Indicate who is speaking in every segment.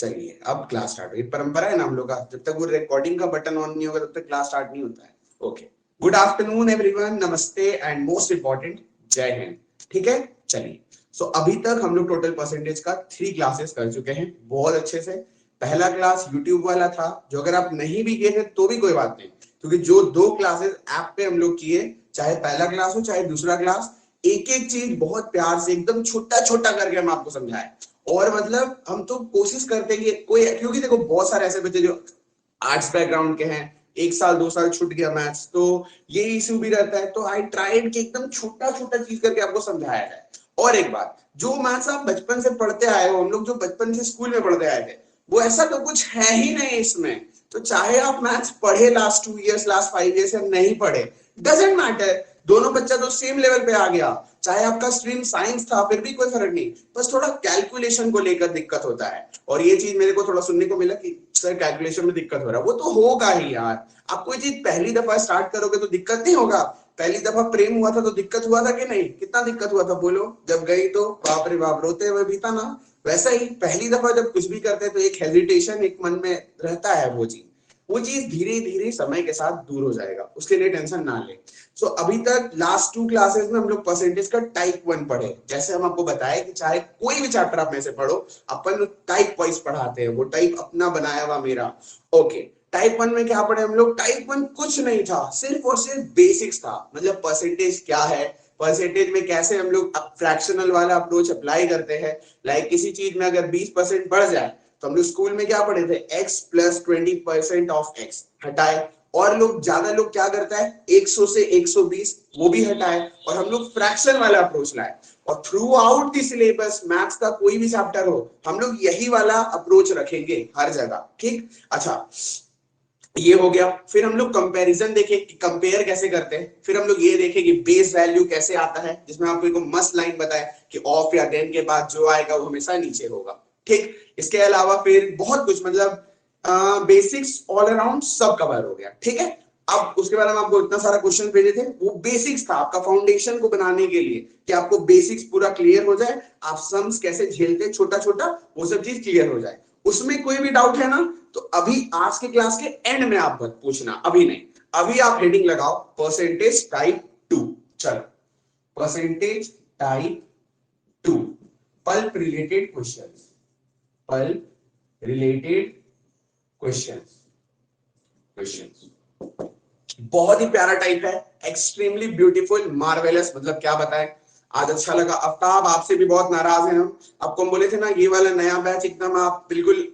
Speaker 1: चलिए अब class start होगी, परंपरा है ना हम लोग का, जब तक वो रिकॉर्डिंग का बटन ऑन नहीं होगा तब तक क्लास स्टार्ट नहीं होता है। ओके, गुड आफ्टरनून एवरीवन, नमस्ते एंड मोस्ट इंपॉर्टेंट जय हिंद। ठीक है, चलिए। सो अभी तक हम लोग टोटल परसेंटेज का 3 क्लासेस कर चुके हैं बहुत अच्छे से। पहला क्लास यूट्यूब वाला था, जो अगर आप नहीं भी किए हैं तो भी कोई बात नहीं, क्योंकि जो 2 क्लासेस ऐप पे हम लोग किए, चाहे पहला क्लास हो चाहे दूसरा क्लास, एक एक चीज बहुत प्यार से एकदम छोटा छोटा करके हम आपको समझाए। और मतलब हम तो कोशिश करते हैं कि कोई, क्योंकि देखो बहुत सारे ऐसे बच्चे जो आर्ट्स बैकग्राउंड के हैं, 1 साल 2 साल छूट गया मैथ्स, तो ये इशू भी रहता है। तो आई ट्राइड कि एकदम छोटा छोटा चीज करके आपको समझाया जाए। और एक बात, जो मैथ्स आप बचपन से पढ़ते आए हो, हम लोग जो बचपन से स्कूल में पढ़ते आए थे, वो ऐसा तो कुछ है ही नहीं इसमें। तो चाहे आप मैथ्स पढ़े लास्ट 2 इयर्स लास्ट 5 इयर्स या नहीं पढ़े, डजेंट मैटर, दोनों बच्चा तो सेम लेवल पे आ गया। चाहे आपका स्ट्रीम साइंस था, फिर भी कोई फर्क नहीं, बस थोड़ा कैलकुलेशन को लेकर दिक्कत होता है। और ये चीज मेरे को थोड़ा सुनने को मिला कि सर कैलकुलेशन में दिक्कत हो रहा है, वो तो होगा ही यार। आप कोई चीज पहली दफा स्टार्ट करोगे तो दिक्कत नहीं होगा। पहली दफा प्रेम हुआ था तो दिक्कत हुआ था कि नहीं? कितना दिक्कत हुआ था बोलो? जब गई तो बाप रे बाप, रोते हुए बीता ना। वैसा ही पहली दफा जब कुछ भी करते हैं तो एक हेजिटेशन एक मन में रहता है। वो चीज धीरे धीरे समय के साथ दूर हो जाएगा, उसके लिए टेंशन ना ले। सो अभी तक लास्ट 2 क्लासेस में हम लोग परसेंटेज का टाइप 1 पढ़े। जैसे हम आपको बताए कि चाहे कोई भी चैप्टर आप में से पढ़ो, अपन टाइप वाइज पढ़ाते हैं, वो टाइप अपना बनाया हुआ मेरा। ओके, टाइप 1 में क्या पढ़े हम लोग? टाइप 1 कुछ नहीं था, सिर्फ और सिर्फ बेसिक्स था। मतलब परसेंटेज क्या है, परसेंटेज में कैसे हम लोग फ्रैक्शनल वाला अप्रोच अप्लाई करते हैं। लाइक किसी चीज में अगर 20% बढ़ जाए तो हम लोग स्कूल में क्या पढ़े थे? x प्लस 20% ऑफ x हटाए। और ज्यादा लोग क्या करता है, 100 से 120 वो भी हटाए, और हम लोग फ्रैक्शन वाला अप्रोच लाए। और through out the syllabus, maths का कोई भी चैप्टर हो, हम लोग यही वाला अप्रोच रखेंगे हर जगह। ठीक, अच्छा, ये हो गया। फिर हम लोग कंपैरिजन देखे कि कंपेयर कैसे करते हैं। फिर हम लोग ये देखे कि बेस वैल्यू कैसे आता है, जिसमें आपको एक मस्त लाइन बताए कि ऑफ या देन के बाद जो आएगा वो हमेशा नीचे होगा। ठीक, इसके अलावा फिर बहुत कुछ, मतलब बेसिक्स ऑल अराउंड सब कवर हो गया। ठीक है, अब उसके बाद हम आपको इतना सारा क्वेश्चन भेजे थे, वो बेसिक्स था आपका फाउंडेशन को बनाने के लिए, कि आपको बेसिक्स पूरा क्लियर हो जाए, आप सम्स कैसे झेलते छोटा छोटा, वो सब चीज क्लियर हो जाए। उसमें कोई भी डाउट है ना, तो अभी आज के क्लास के एंड में आप मत पूछना, अभी नहीं। अभी आप हेडिंग लगाओ परसेंटेज टाइप 2। चलो, percentage type 2, pulp related questions, pulp related questions. बहुत ही प्यारा टाइप है, एक्सट्रीमली ब्यूटीफुल, मार्वेलस, मतलब क्या बताएं। आज अच्छा लगा। आफ्ताब, आपसे भी बहुत नाराज हैं हम। आपको हम बोले थे ना, ये वाला नया बैच एकदम आप बिल्कुल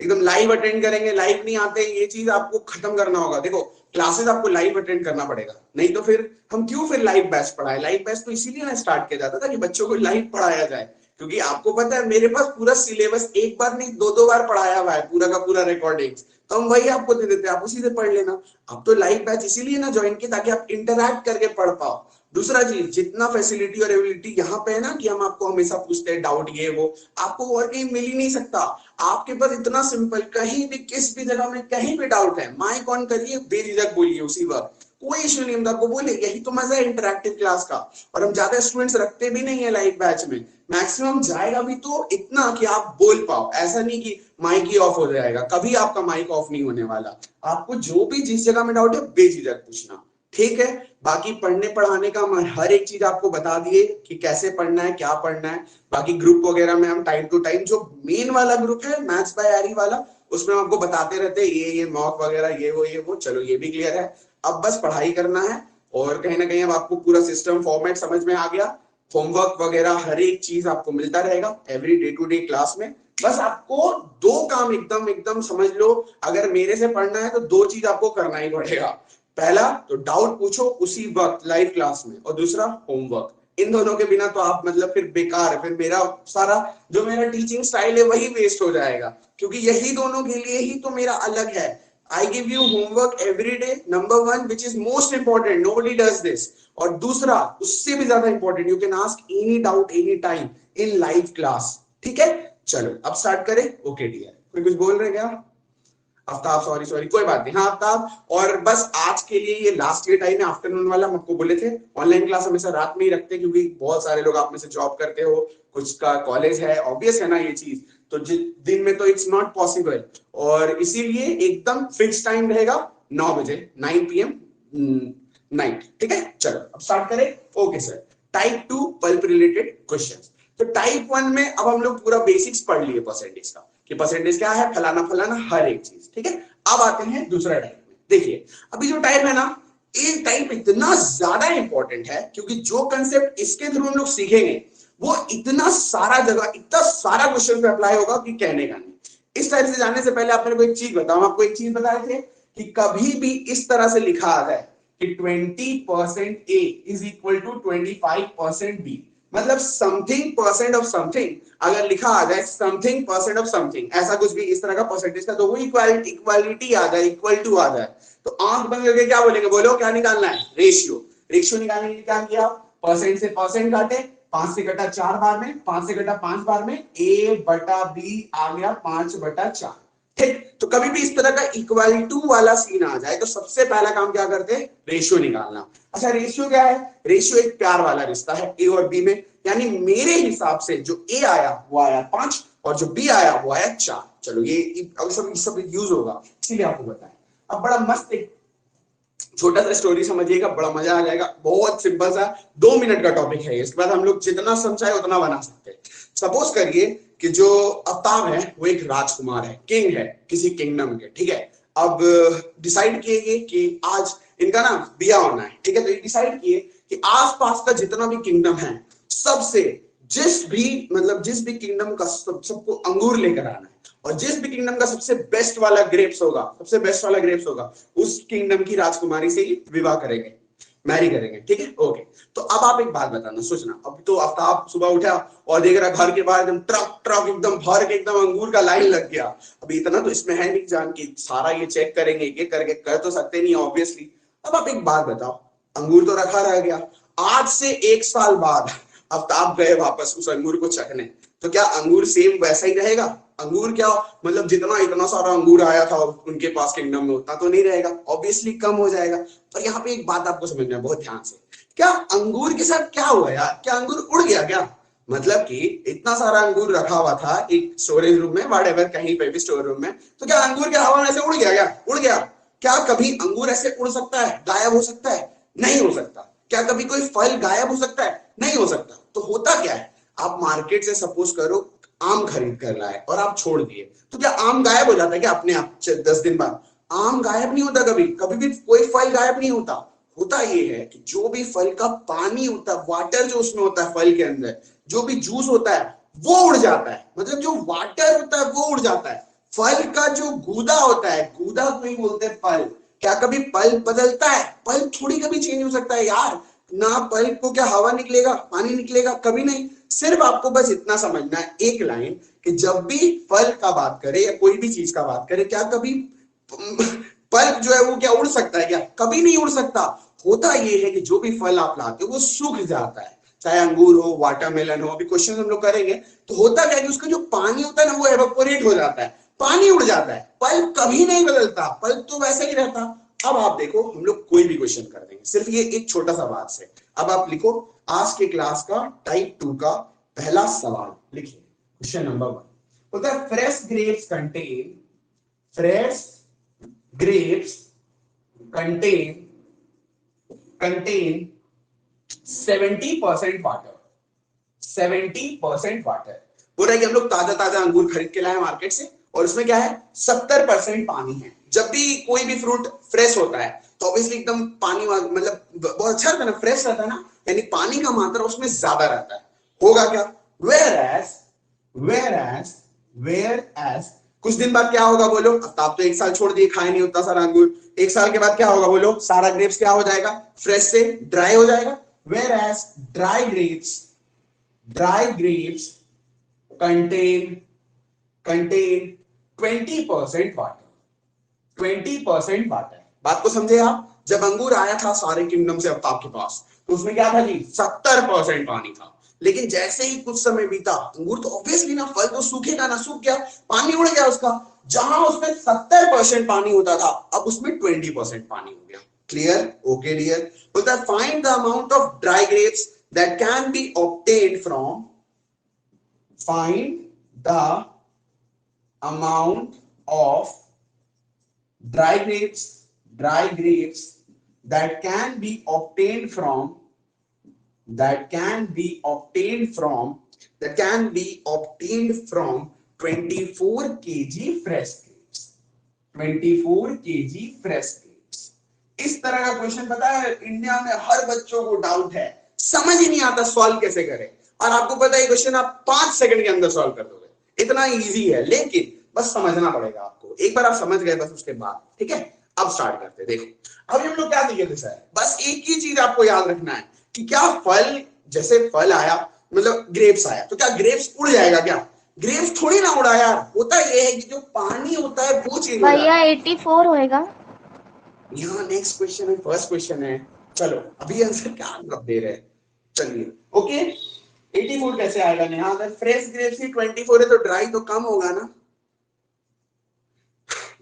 Speaker 1: एकदम लाइव अटेंड करेंगे, लाइव नहीं आते, ये चीज आपको खत्म करना होगा। देखो, क्लासेस आपको लाइव अटेंड करना पड़ेगा, नहीं तो फिर हम क्यों फिर लाइव बैच पढ़ाए? लाइव बैच तो इसीलिए ना स्टार्ट किया जाता था कि बच्चों को लाइव पढ़ाया जाए, क्योंकि आपको पता है मेरे पास पूरा सिलेबस एक बार नहीं 2-2 बार पढ़ाया हुआ है, पूरा का पूरा रिकॉर्डिंग, तो हम वही आपको दे देते हैं, आप उसी से पढ़ लेना। अब तो लाइव बैच इसीलिए ना ज्वाइन किया, ताकि आप इंटरैक्ट करके पढ़ पाओ। दूसरा चीज, जितना फैसिलिटी और एबिलिटी यहाँ पे है ना, कि हम आपको हमेशा पूछते हैं डाउट ये वो, आपको और कहीं मिल ही नहीं सकता। आपके पास इतना सिंपल, कहीं भी किस भी जगह में कहीं भी डाउट है, माइक ऑन करिए, बेझिझक बोलिए उसी वक्त, कोई इश्यू नहीं। हम आपको बोले, यही तो मजा है इंटरैक्टिव क्लास का। और हम ज्यादा स्टूडेंट्स रखते भी नहीं है लाइव बैच में, मैक्सिमम जाएगा भी तो इतना कि आप बोल पाओ, ऐसा नहीं कि माइक ही ऑफ हो जाएगा, कभी आपका माइक ऑफ नहीं होने वाला। आपको जो भी जिस जगह में डाउट है बेझिझक पूछना, ठीक है। बाकी पढ़ने पढ़ाने का हर एक चीज आपको बता दिए कि कैसे पढ़ना है, क्या पढ़ना है। बाकी ग्रुप वगैरह में हम टाइम टू टाइम, जो मेन वाला ग्रुप है मैथ्स बाय आरी वाला, उसमें हम आपको बताते रहते हैं ये मॉक वगैरह, ये वो। चलो, ये भी क्लियर है। अब बस पढ़ाई करना है, और कहीं ना कहीं अब आपको पूरा सिस्टम फॉर्मेट समझ में आ गया। होमवर्क वगैरह हर एक चीज आपको मिलता रहेगा every day to day class में। बस आपको 2 काम एकदम एकदम समझ लो, अगर मेरे से पढ़ना है तो 2 चीज आपको करना ही पड़ेगा। पहला तो डाउट पूछो उसी वक्त लाइव क्लास में, और दूसरा होमवर्क। इन दोनों के बिना तो आप मतलब फिर बेकार है, फिर मेरा सारा जो मेरा टीचिंग स्टाइल है वही वेस्ट हो जाएगा, क्योंकि यही दोनों के लिए ही तो मेरा अलग है। I give you homework every day, number 1, which is most important, nobody does this. और दूसरा उससे भी ज्यादा important, you can ask any doubt any time in live class. ठीक है, चलो अब स्टार्ट करें। ओके डियर, कोई कुछ बोल रहे क्या? आफ्ताब, सॉरी कोई बात नहीं। हाँ आफ्ताब, और बस आज के लिए ये लास्ट ये टाइम है आफ्टरनून वाला, हम आपको बोले थे ऑनलाइन क्लास हमेशा रात में ही रखते हैं, क्योंकि बहुत सारे लोग आप में से जॉब करते हो, कुछ का कॉलेज है, ऑब्वियस है ना ये चीज। तो दिन में तो इट्स नॉट पॉसिबल, और इसीलिए एकदम फिक्स टाइम रहेगा 9 बजे 9 PM नाइट। ठीक है, चलो अब स्टार्ट करें। Okay sir, type 2 pulp related questions. तो टाइप 1 में अब हम लोग पूरा बेसिक्स पढ़ लिए परसेंटेज का, कि परसेंटेज क्या है, फलाना फलाना हर एक चीज। ठीक है, अब आते हैं दूसरा टाइप में। देखिए अभी जो टाइप है ना, ये टाइप इतना ज्यादा इंपॉर्टेंट है क्योंकि जो कंसेप्ट इसके थ्रू हम लोग सीखेंगे वो इतना सारा जगह, इतना सारा क्वेश्चन पे अप्लाई होगा कि कहने का नहीं। इस टाइप से जाने से पहले आप मेरे को एक चीज बताओ, आपको एक चीज बताए थे कि कभी भी इस तरह से लिखा आ जाए कि 20% A is equal to 25% B, मतलब समथिंग परसेंट ऑफ समथिंग अगर लिखा आ जाए समथिंग परसेंट ऑफ समथिंग, ऐसा कुछ भी इस तरह का परसेंटेज का, तो वो इक्वालिटी आ जाए, इक्वल टू आ जाए, तो आंख बंद करके क्या बोलेंगे, बोलो क्या निकालना है, रेशियो। रेशियो निकालने के लिए क्या किया, परसेंट से परसेंट काटे, 5 से कटा 4 बार में, 5 से कटा 5 बार में, A बटा B आ गया 5/4। ठीक, तो कभी भी इस तरह का इक्वल टू वाला सीन आ जाए तो सबसे पहला काम क्या करते हैं, रेशियो निकालना। अच्छा रेशियो क्या है, रेशियो एक प्यार वाला रिश्ता है A और B में, यानी मेरे हिसाब से जो A आया वो आया 5 और जो B आया वो आया 4। चलो ये अब सब यूज होगा, इसीलिए आपको बताएं। अब बड़ा मस्त एक छोटा सा स्टोरी समझिएगा, बड़ा मजा आ जाएगा। बहुत सिंपल सा 2 मिनट का टॉपिक है, इसके बाद हम लोग जितना समझाए उतना बना सकते हैं। सपोज करिए कि जो आफ्ताब है वो एक राजकुमार है, किंग है किसी किंगडम के। ठीक है, अब डिसाइड किए कि आज इनका ना बिया होना है। ठीक है, तो डिसाइड किए कि आसपास का जितना भी किंगडम है सबसे जिस भी किंगडम का सबको अंगूर लेकर आना है, और जिस भी किंगडम का सबसे बेस्ट वाला ग्रेप्स होगा उस किंगडम की राजकुमारी से ही विवाह करेंगे, मैरी करेंगे। ठीक है, ओके। तो अब आप एक बात बताना, सोचना, अब तो आफ्ताब सुबह उठा और देख रहा घर के बाहर एकदम ट्रक एकदम भर के एकदम अंगूर का लाइन लग गया। अभी इतना तो इसमें है नहीं जान की सारा ये चेक करेंगे, ये करके कर तो सकते नहीं ऑब्वियसली। अब आप एक बात बताओ, अंगूर तो रखा रह गया, आज से 1 साल बाद आफ्ताब गए वापस उस अंगूर को चखने, तो क्या अंगूर सेम वैसा ही रहेगा? अंगूर क्या मतलब जितना इतना सारा अंगूर आया था उनके पास किंगडम में उतना तो नहीं रहेगा, ऑब्वियसली कम हो जाएगा। पर यहाँ पे एक बात आपको समझना है बहुत ध्यान से, क्या अंगूर के साथ क्या हुआ यार, क्या अंगूर उड़ गया क्या? मतलब कि इतना सारा अंगूर रखा हुआ था एक स्टोरेज रूम में, व्हाटएवर कहीं पे भी स्टोर रूम में, तो क्या अंगूर के हवा में ऐसे उड़ गया क्या? उड़ गया क्या? कभी अंगूर ऐसे उड़ सकता है, गायब हो सकता है? नहीं हो सकता। क्या कभी कोई फल गायब हो सकता है? नहीं हो सकता। तो होता क्या है, आप मार्केट से सपोज करो आम खरीद कर लाए और आप छोड़ दिए, तो क्या आम गायब हो जाता है क्या अपने आप 10 दिन बाद? आम गायब नहीं होता, कभी कभी भी कोई फल गायब नहीं होता। होता ये है कि जो भी फल का पानी होता है, वाटर जो उसमें होता है फल के अंदर, जो भी जूस होता है वो उड़ जाता है, मतलब जो वाटर होता है वो उड़ जाता है। फल का जो गूदा होता है, गूदा को ही बोलते हैं पल्प। क्या कभी पल्प बदलता है? पल्प थोड़ी कभी चेंज हो सकता है यार, ना पल्प को क्या हवा निकलेगा, पानी निकलेगा? कभी नहीं। सिर्फ आपको बस इतना समझना है एक लाइन, कि जब भी फल का बात करे या कोई भी चीज का बात करे, क्या कभी पल्प जो है वो क्या उड़ सकता है क्या? कभी नहीं उड़ सकता। होता ये है कि जो भी फल आप लाते हो वो सूख जाता है, चाहे अंगूर हो, वाटरमेलन हो। अभी क्वेश्चन हम लोग करेंगे तो होता क्या है कि उसका जो पानी होता है ना वो एवापोरेट हो जाता है, पानी उड़ जाता है, पल्प कभी नहीं बदलता, पल्प तो वैसे ही रहता। अब आप देखो हम लोग कोई भी क्वेश्चन कर देंगे सिर्फ ये एक छोटा सा बात से। अब आप लिखो आज के क्लास का टाइप 2 का पहला सवाल लिखिए, क्वेश्चन नंबर 1 बोलता है fresh grapes contain 70% water, 70% water. बोल रहा है कि हम लोग ताजा ताजा अंगूर खरीद के लाए मार्केट से और उसमें क्या है 70% पानी है। जब भी कोई भी फ्रूट फ्रेश होता है तो ऑब्वियसली एकदम पानी मतलब बहुत अच्छा रहता है ना, फ्रेश रहता है ना, यानी पानी का मात्रा उसमें ज्यादा रहता है। होगा क्या, वेयर एज कुछ दिन बाद क्या होगा बोलो, अब आप तो 1 साल छोड़ दिए, खाए नहीं उतना सारा अंगूर, 1 साल के बाद क्या होगा बोलो, सारा ग्रेप्स क्या हो जाएगा, फ्रेश से ड्राई हो जाएगा। Where as dry grapes contain 20% water, 20% water. बात को समझे आप? जब अंगूर आया था सारे किंगडम से अब आपके पास, तो उसमें क्या था जी 70% पानी था। लेकिन जैसे ही कुछ समय बीता, अंगूर तो ऑब्वियसली ना, फल तो सूखेगा ना, सूख गया, पानी उड़ गया उसका। जहां उसमें 70% पानी होता था अब उसमें 20% पानी हो गया। क्लियर? Okay dear. बोलता है find the amount of dry grapes that can be obtained from, find the amount of dry grapes that can be obtained from 24 kg fresh grapes, 24 kg fresh grapes। इस तरह का question पता है India में हर बच्चों को डाउट है, समझ ही नहीं आता सॉल्व कैसे करें, और आपको पता है क्वेश्चन आप 5 सेकंड के अंदर सॉल्व कर दोगे, इतना इजी है, लेकिन बस समझना पड़ेगा आपको। एक बार आप समझ गए बस उसके बाद, ठीक है। अब स्टार्ट करते हैं। देखो अभी हम लोग क्या सीखे थे सर, बस एक ही चीज आपको याद रखना है कि क्या फल, जैसे फल आया मतलब ग्रेप्स आया, तो क्या ग्रेप्स उड़ जाएगा? क्या ग्रेप्स थोड़ी ना उड़ा यार, होता ये है कि जो पानी होता है वो चेंज हो जाता है।
Speaker 2: भैया 84 होएगा।
Speaker 1: यहाँ नेक्स्ट क्वेश्चन है, फर्स्ट क्वेश्चन है। चलो अभी आंसर क्या आप दे रहे हैं, चलिए ओके। 84 कैसे आएगा नेहा? अगर फ्रेश ग्रेप्स ही 24 है तो ड्राई तो कम होगा ना।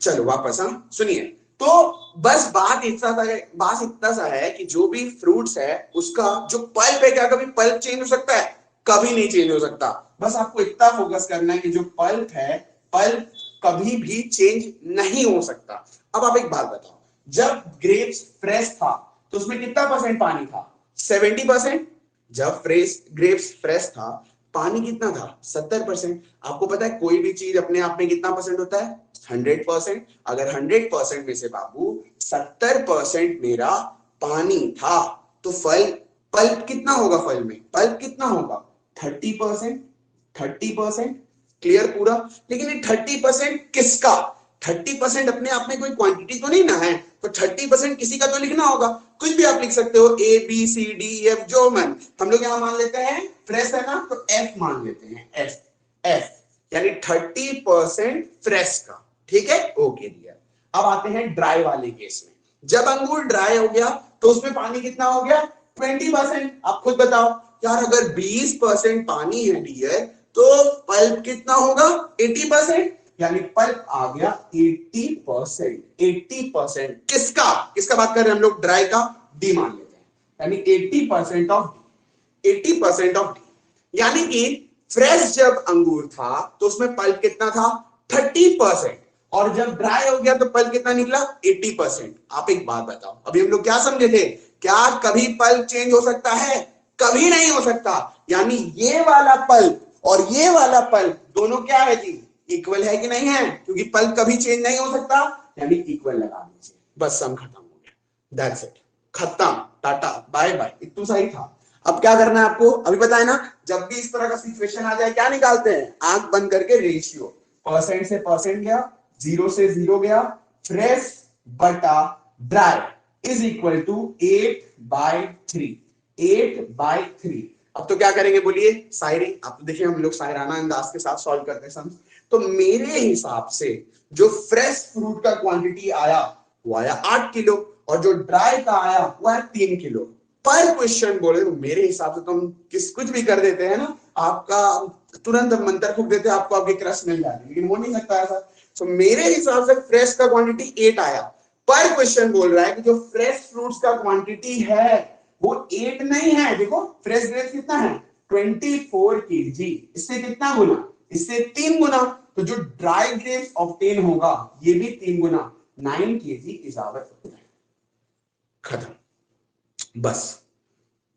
Speaker 1: चलो वापस, हाँ सुनिए, तो बस बात इतना सा है कि जो भी फ्रूट्स है उसका जो पल्प है, क्या कभी पल्प चेंज हो सकता है? कभी नहीं चेंज हो सकता। बस आपको इतना फोकस करना है कि जो पल्प है, पल्प कभी भी चेंज नहीं हो सकता। अब आप एक बात बताओ, जब ग्रेप्स फ्रेश था तो उसमें कितना परसेंट पानी था? 70%। जब फ्रेश ग्रेप्स फ्रेश था पानी कितना था? 70%। आपको पता है कोई भी चीज अपने आप में कितना परसेंट होता है? 100%। अगर 100% में से बाबू 70% मेरा पानी था तो फल पल्प कितना होगा? फल में पल्प कितना होगा? 30%। 30%। क्लियर पूरा? लेकिन ये 30% किसका? 30% अपने आप में कोई क्वांटिटी तो नहीं ना है, तो 30% किसी का तो लिखना होगा। कुछ भी आप लिख सकते हो, A B C D F, जो मन। हम लोग यहां मान लेते हैं फ्रेश है ना, तो एफ मान लेते हैं, एफ। एफ यानी 30% फ्रेश का, ठीक है, ओके डियर। अब आते हैं ड्राई वाले केस में। जब अंगूर ड्राई हो गया तो उसमें पानी कितना हो गया? 20%। आप खुद बताओ यार, अगर 20% पानी है डियर तो पल्प कितना होगा? 80%। यानी पल्प आ गया 80%। 80% किसका? किसका बात कर रहे हैं हम लोग? ड्राई का, डी मान लेते हैं, यानी 80% ऑफ 80% ऑफ डी। यानी कि फ्रेश जब अंगूर था तो उसमें पल्प कितना था? 30%। और जब ड्राई हो गया तो पल्प कितना निकला? 80%। आप एक बात बताओ, अभी हम लोग क्या समझे थे? क्या कभी पल्प चेंज हो सकता है? कभी नहीं हो सकता। यानी ये वाला पल्प और ये वाला पल्प दोनों क्या है जी? इक्वल है कि नहीं है? क्योंकि पल्प कभी चेंज नहीं हो सकता, यानी इक्वल लगा दीजिए, बस सम खत्म हो गया, दैट्स इट, खत्म, टाटा बाय बाय, इतना सही था। अब क्या करना है आपको? अभी बताए ना, जब भी इस तरह का सिचुएशन आ जाए क्या निकालते हैं? आंख बंद करके रेशियो, परसेंट से परसेंट गया, जीरो से जीरो गया, फ्रेश बटा ड्राई इज इक्वल टू 8/3। 8/3। अब तो क्या करेंगे बोलिए? शायरी। आप तो देखिए हम लोग शायराना अंदाज के साथ सॉल्व करते हैं सम। तो मेरे हिसाब से जो फ्रेश फ्रूट का क्वांटिटी आया वो आया 8 किलो, और जो ड्राई का आया वो है 3 किलो पर क्वेश्चन बोले तो मेरे हिसाब से तो हम कुछ भी कर देते हैं ना, आपका तुरंत मंत्र फूक देते हैं, आपको आपकी क्रश मिल जाती है, लेकिन हो नहीं सकता ऐसा। तो मेरे हिसाब से फ्रेश का क्वांटिटी 8 आया, पर क्वेश्चन बोल रहा है कि जो फ्रेश फ्रूट्स का क्वांटिटी है वो 8 नहीं है। देखो फ्रेश ग्रेप्स कितना है? 24 केजी। इससे कितना गुना? इससे 3 गुना। तो जो ड्राई ग्रेप्स ऑब्टेन होगा ये भी 3 गुना, 9 केजी इजाफत होता है। खत्म, बस।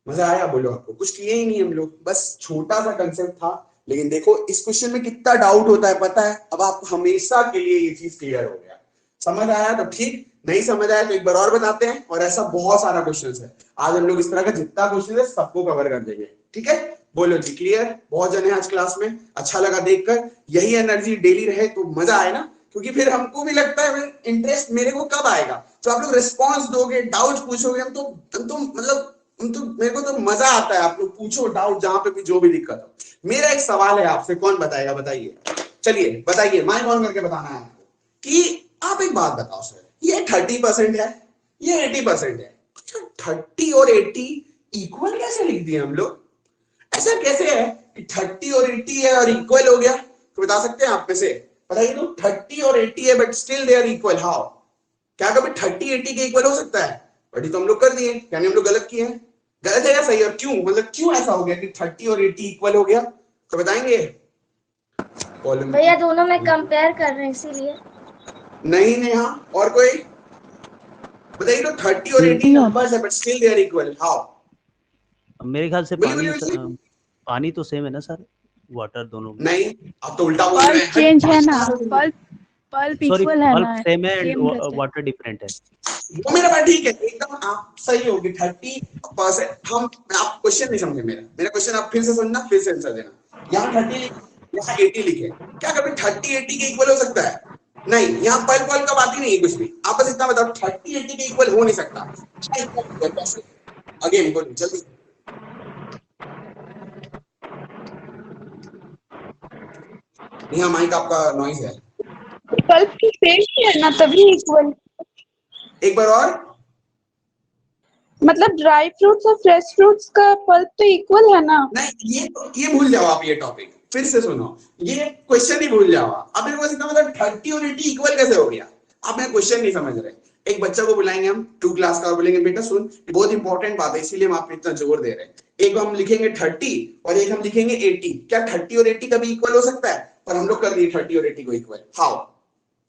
Speaker 1: मजा आया? बोलो। आपको कुछ किए ही नहीं हम लोग, बस छोटा सा कंसेप्ट था, लेकिन देखो इस क्वेश्चन में कितना डाउट होता है पता है? अब आप हमेशा के लिए ये चीज क्लियर हो गया। समझ आया तो ठीक, नहीं समझ आया तो एक बार और बताते हैं, और ऐसा बहुत सारा क्वेश्चन है। आज हम लोग इस तरह का जितना क्वेश्चन है सबको कवर कर देंगे, ठीक है? बोलो जी क्लियर? बहुत जने आज क्लास में, अच्छा लगा देखकर। यही एनर्जी डेली रहे तो मजा आए ना, क्योंकि फिर हमको भी लगता है इंटरेस्ट मेरे को कब आएगा। तो आप लोग रिस्पॉन्स दोगे, डाउट पूछोगे, हम तो मतलब तो मेरे को तो मजा आता है। आप लोग पूछो डाउट जहां पे भी, जो भी दिक्कत हो। मेरा एक सवाल है आपसे, कौन बताएगा? बताइए, चलिए बताइए, माइक ऑन करके बताना है आपको कि आप एक बात बताओ सर, ये 30% है, ये 80% है, 30 और 80 इक्वल कैसे लिख दिए हम लोग? ऐसा कैसे है कि 30 और 80 है और इक्वल हो गया? तो बता सकते हैं आप में से? बताइए तो, 30 और 80 है but still they are equal, how? क्या कभी 30 80 के इक्वल हो सकता है? बट तो हम लोग कर दिए, यानी हम लोग गलत किए हैं। गलत है या सही? और क्यों, मतलब क्यों ऐसा हो गया कि 30 और 80 इक्वल हो गया? तो बताएंगे? कॉलम
Speaker 2: भैया दोनों में कंपेयर कर रहे हैं इसीलिए।
Speaker 1: नहीं नेहा, और कोई बताइए तो 30 और 80 नंबर्स है but still they are equal, how?
Speaker 3: मेरे ख्याल से
Speaker 1: बोलिए बोलिए।
Speaker 3: पानी तो सेम है ना सर, वाटर दोनों में?
Speaker 1: नहीं, आप तो उल्टा बोल रहे हैं।
Speaker 4: चेंज है ना, पल्प
Speaker 3: सॉरी,
Speaker 4: इक्वल है
Speaker 3: पल्प
Speaker 4: ना,
Speaker 3: सेम है,
Speaker 4: सेम रहता है।
Speaker 3: वाटर डिफरेंट है।
Speaker 1: वो मेरा बात ठीक है, एकदम आप सही होगी 30%। हम आप क्वेश्चन नहीं समझे मेरा क्वेश्चन आप फिर से समझना, फिर से आंसर देना। यहाँ 30 यहाँ 80 लिखे, क्या कभी 30 80 के इक्वल हो सकता है? नहीं, यहाँ पल पल का बात ही नहीं है कुछ भी। आप बस इतना बताओ 30 80 के इक्वल हो नहीं सकता। अगेन बोलो जल्दी। यहाँ माइक आपका नॉइज है।
Speaker 4: पल्प की सेम ही है ना, तभी इक्वल।
Speaker 1: एक बार और,
Speaker 4: मतलब ड्राई फ्रूट्स और फ्रेश फ्रूट्स का पल्प तो इक्वल है ना?
Speaker 1: नहीं ये भूल जाओ आप, ये टॉपिक फिर से सुनो, ये क्वेश्चन ही भूल जाओ आप। मेरे को सीधा मतलब 30 और 80 इक्वल कैसे हो गया? आप मेरा क्वेश्चन नहीं समझ रहे। एक बच्चा को बुलाएंगे हम 2 क्लास का और बोलेंगे बेटा सुन, बहुत इंपॉर्टेंट बात है इसीलिए हम आप पे इतना जोर दे रहे हैं। एक हम लिखेंगे 30 और एक हम लिखेंगे 80। क्या 30 और 80 कभी इक्वल हो सकता है? पर हम लोग कर दिए 30 और 80 को इक्वल, हाउ?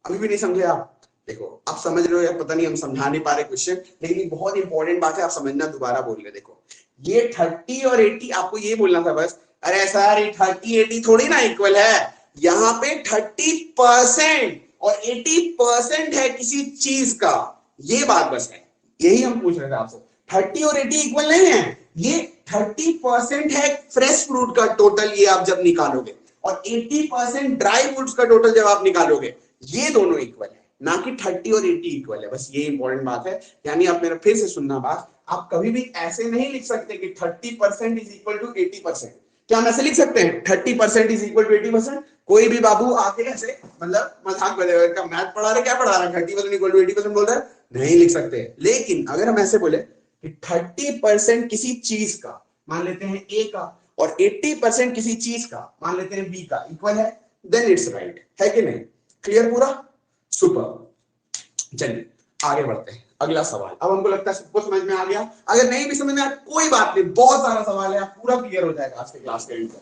Speaker 1: अभी भी नहीं समझे आप? देखो आप समझ रहे हो या पता नहीं, हम समझा नहीं पा रहे क्वेश्चन, लेकिन ये बहुत इंपॉर्टेंट बात है, आप समझना। दोबारा बोल रहे, देखो ये 30 और 80 आपको ये बोलना था बस, अरे सर ये 30 80 थोड़ी ना इक्वल है। यहाँ पे 30% और 80% है किसी चीज का, ये बात बस है। यही हम पूछ रहे थे आपसे। 30 और 80 इक्वल नहीं है, ये 30% है फ्रेश फ्रूट का टोटल, ये आप जब निकालोगे, और 80% ड्राई फ्रूट्स का टोटल जब आप निकालोगे, ये दोनों इक्वल है, ना कि 30 और 80 इक्वल है। बस ये इंपॉर्टेंट बात है। यानी आप मेरा फिर से सुनना बात, आप कभी भी ऐसे नहीं लिख सकते कि 30% इज इक्वल टू 80%। क्या हम ऐसे लिख सकते हैं 30% इज इक्वल टू 80%? कोई भी बाबू आके ऐसे मतलब मजाक बनेगा, मैथ पढ़ा रहे, क्या पढ़ा रहे, 30% इक्वल टू 80% बोल रहा है, नहीं लिख सकते। लेकिन अगर हम ऐसे बोले कि 30% किसी चीज का, मान लेते हैं ए का, और 80% किसी चीज का, मान लेते हैं बी का, इक्वल है, देन इट्स राइट, है कि नहीं? क्लियर पूरा? सुपर। चलिए आगे बढ़ते हैं, अगला सवाल। अब हमको लगता है सबको समझ में आ गया। अगर नहीं भी समझ में आया कोई बात नहीं, बहुत सारा सवाल है, आप पूरा क्लियर हो जाएगा आज के क्लास के एंड तक।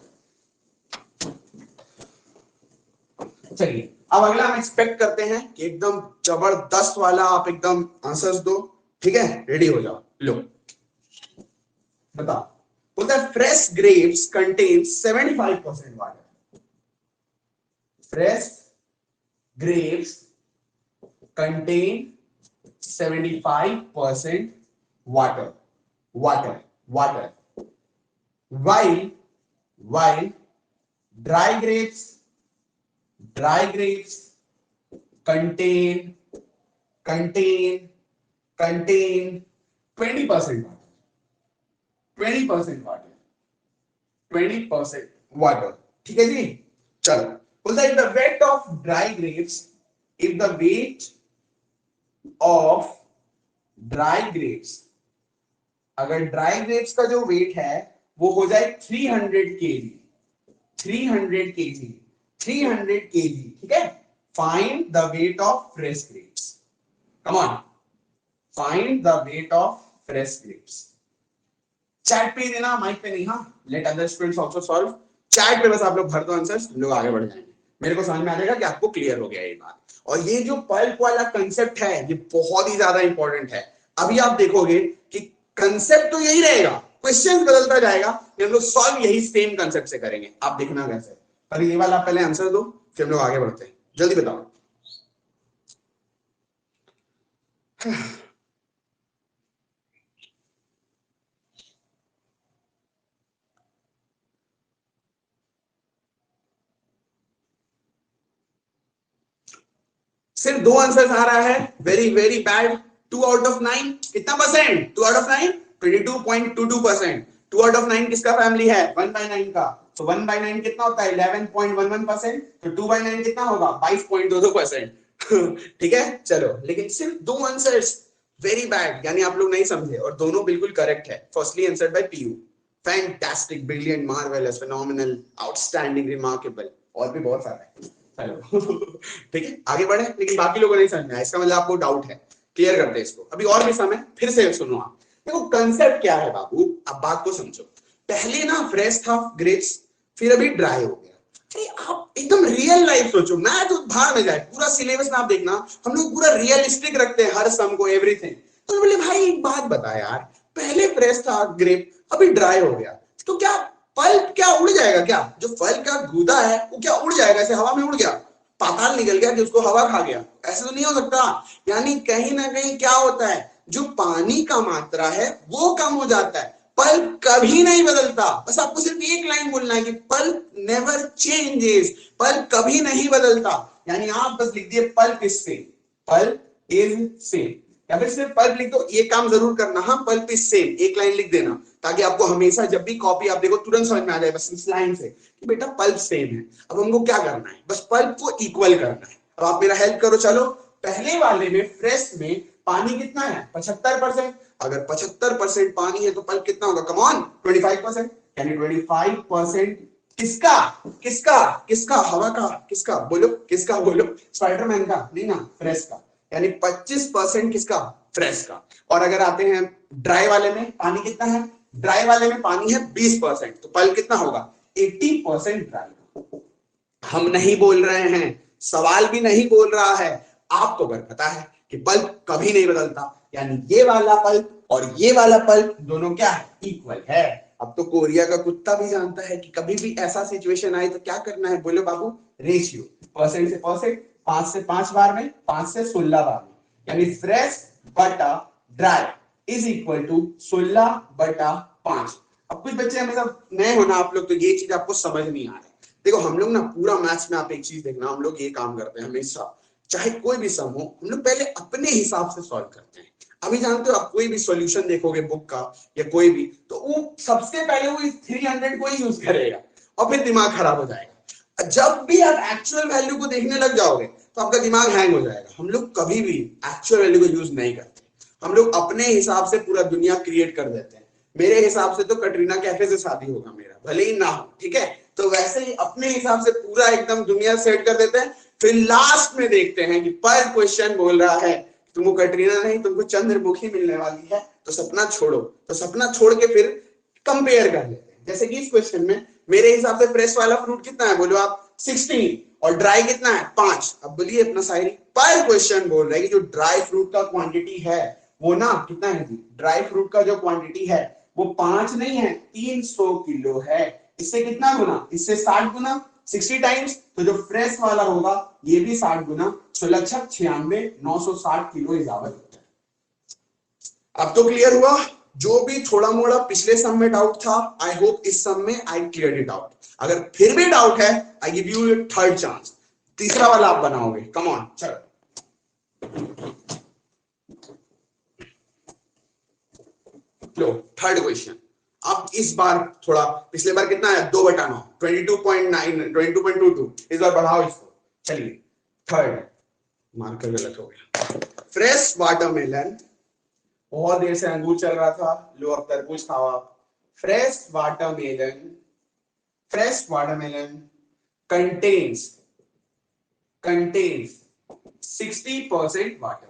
Speaker 1: चलिए अब अगला हम एक्सपेक्ट करते हैं कि एकदम जबरदस्त वाला आप एकदम आंसर्स दो, ठीक है? रेडी हो जाओ, लो बताओ। बोलता है fresh grapes contain 75% water. Fresh grapes contain 75% water. While dry grapes contain 20% water. 20% water. ठीक है जी? चलो, बोलता है the weight of dry grapes, if the weight of dry grapes, अगर ड्राई ग्रेप्स का जो वेट है वो हो जाए 300 kg, 300 kg, 300 kg, ठीक है? Find the weight of fresh grapes. Come on, find the weight of fresh grapes. Chat पे देना, माइक पे नहीं। हाँ, let other students also solve. Chat पे बस आप लोग भर दो आंसर्स, हम लोग आगे बढ़ जाएंगे। मेरे को समझ में आ जाएगा कि आपको क्लियर हो गया ये बात। और ये जो पल्प वाला कंसेप्ट है ये बहुत ही ज्यादा इंपॉर्टेंट है। अभी आप देखोगे कि कंसेप्ट तो यही रहेगा, क्वेश्चन बदलता जाएगा, हम लोग सॉल्व यही सेम कंसेप्ट से करेंगे। आप देखना कैसे। पर ये वाला पहले आंसर दो, फिर हम लोग आगे बढ़ते हैं। जल्दी बताओ। सिर्फ 2 आंसर आ रहा है, very very bad. 2 out of 9 कितना percent? 2 out of 9 22.22%। 2 out of 9 किसका फैमिली है? 1/9 का। तो 1/9 कितना होता है? 11.11%। तो 2/9 कितना होगा? 22.22%। ठीक है, चलो। लेकिन सिर्फ 2 आंसर्स, वेरी बैड, यानी आप लोग नहीं समझे, और दोनों बिल्कुल करेक्ट है। Firstly answered by Piyu, fantastic, brilliant, marvellous, phenomenal, outstanding, remarkable, और भी बहुत सारा है। ठीक है, आगे बढ़े। लेकिन बाकी लोगों नहीं समझ में आया, इसका मतलब आपको डाउट है। क्लियर करते हैं इसको। अभी और भी समय, फिर से सुनो आप। देखो कंसेप्ट क्या है बाबू, अब बात को समझो। पहले ना फ्रेश था ग्रेप्स, फिर अभी ड्राई हो गया। अरे आप एकदम रियल लाइफ सोचो, मैथ तो भाड़ में जाए, पूरा सिलेबस में आप देखना हम लोग पूरा रियलिस्टिक रखते हैं हर सम को, एवरीथिंग। तो बोले भाई एक बात बता यार, पहले फ्रेश था ग्रेप, अभी ड्राई हो गया, तो क्या पल्प क्या उड़ जाएगा? क्या जो फल का गूदा है वो क्या उड़ जाएगा? ऐसे हवा में उड़ गया, पाताल निकल गया कि उसको हवा खा गया? ऐसे तो नहीं हो सकता। यानी कहीं ना कहीं क्या होता है, जो पानी का मात्रा है वो कम हो जाता है, पल्प कभी नहीं बदलता। बस आपको सिर्फ एक लाइन बोलना है कि पल्प नेवर चेंजेस, पल्प कभी नहीं बदलता। यानी आप बस लिख दिए pulp is same, pulp is same, या फिर सिर्फ पल्प लिख दो। ये काम जरूर करना, हाँ पल्प इज सेम एक लाइन लिख देना, ताकि आपको हमेशा जब भी कॉपी आप देखो तुरंत समझ में आ जाए बस इस लाइन से कि बेटा पल्प सेम है। अब हमको क्या करना है, बस पल्प को इक्वल करना है। अब आप मेरा हेल्प करो, चलो पहले वाले में फ्रेश में पानी कितना है 75%, अगर 75% पानी है तो पल्प कितना होगा, कम ऑन 25%, यानी 25% किसका किसका किसका, हवा का, किसका बोलो, किसका बोलो, स्पाइडरमैन का नहीं ना, फ्रेश का। यानी 25% किसका, फ्रेश का। और अगर आते हैं ड्राई वाले में, पानी कितना है, ड्राई वाले में पानी है 20%, तो पल्प कितना होगा 80% ड्राई। हम नहीं बोल रहे हैं, सवाल भी नहीं बोल रहा है, आपको अगर पता है कि पल्प कभी नहीं बदलता, यानी ये वाला पल्प और ये वाला पल्प दोनों क्या है, इक्वल है। अब तो कोरिया का कुत्ता भी जानता है कि कभी भी ऐसा सिचुएशन आए तो क्या करना है, बोलो बाबू, रेशियो, परसेंट से परसेंट, 5 से 5 बार में, 5 से 16 बार में, यानी फ्रेश बटा ड्राई इज इक्वल टू 16/5। अब कुछ बच्चे हमेशा नए हो ना आप लोग, तो ये चीज आपको समझ नहीं आ रही। देखो हम लोग ना पूरा मैथ्स में, आप एक चीज देखना, हम लोग ये काम करते हैं हमेशा, चाहे कोई भी सम हो, हम लोग पहले अपने हिसाब से सॉल्व करते हैं। अभी जानते हो आप कोई भी सॉल्यूशन देखोगे बुक का या कोई भी, तो वो सबसे पहले वो 300 को ही यूज करेगा और फिर दिमाग खराब हो जाएगा। जब भी आप एक्चुअल वैल्यू को देखने लग जाओगे तो आपका दिमाग हैंग हो जाएगा। हम लोग कभी भी एक्चुअल वैल्यू को यूज नहीं करते, हम लोग अपने हिसाब से पूरा दुनिया क्रिएट कर देते हैं। मेरे हिसाब से तो कटरीना कैफे से शादी होगा मेरा, भले ही ना हो, ठीक है, तो वैसे ही अपने हिसाब से पूरा एकदम दुनिया सेट कर देते हैं। फिर लास्ट में देखते हैं कि पर क्वेश्चन बोल रहा है तुमको कटरीना नहीं, तुमको चंद्रमुखी मिलने वाली है, तो सपना छोड़ो, तो सपना छोड़ के फिर कंपेयर कर लेते हैं। जैसे कि इस क्वेश्चन में मेरे हिसाब से फ्रेश वाला फ्रूट कितना है, बोलो आप 16, और ड्राई कितना है 5। अब बोलिए अपना शायरी, पर क्वेश्चन बोल रहा है कि जो ड्राई फ्रूट का क्वांटिटी है वो ना कितना है जी, ड्राई फ्रूट का जो क्वांटिटी है वो 5 नहीं है, 300 किलो है। इससे कितना गुना, इससे 60 गुना, 60 टाइम्स, तो जो फ्रेश वाला होगा ये भी 60 गुना, 16 96 960 किलो इजाफा होता है। अब तो क्लियर हुआ? जो भी थोड़ा मोड़ा पिछले सम में डाउट था, आई होप इस सम में आई क्लियर इट आउट। अगर फिर भी डाउट है, I give you third chance, तीसरा वाला आप बनाओगे। कम ऑन, चलो लो थर्ड क्वेश्चन। अब इस बार थोड़ा, पिछले बार कितना है 2/9, 22.9 22.22, इस बार बढ़ाओ इसको। चलिए थर्ड, मार्कर गलत हो गया। फ्रेश वाटरमेलन, बहुत देर से अंगूर चल रहा था, लो अब तरबूज खाओ आप। Fresh watermelon contains 60% water,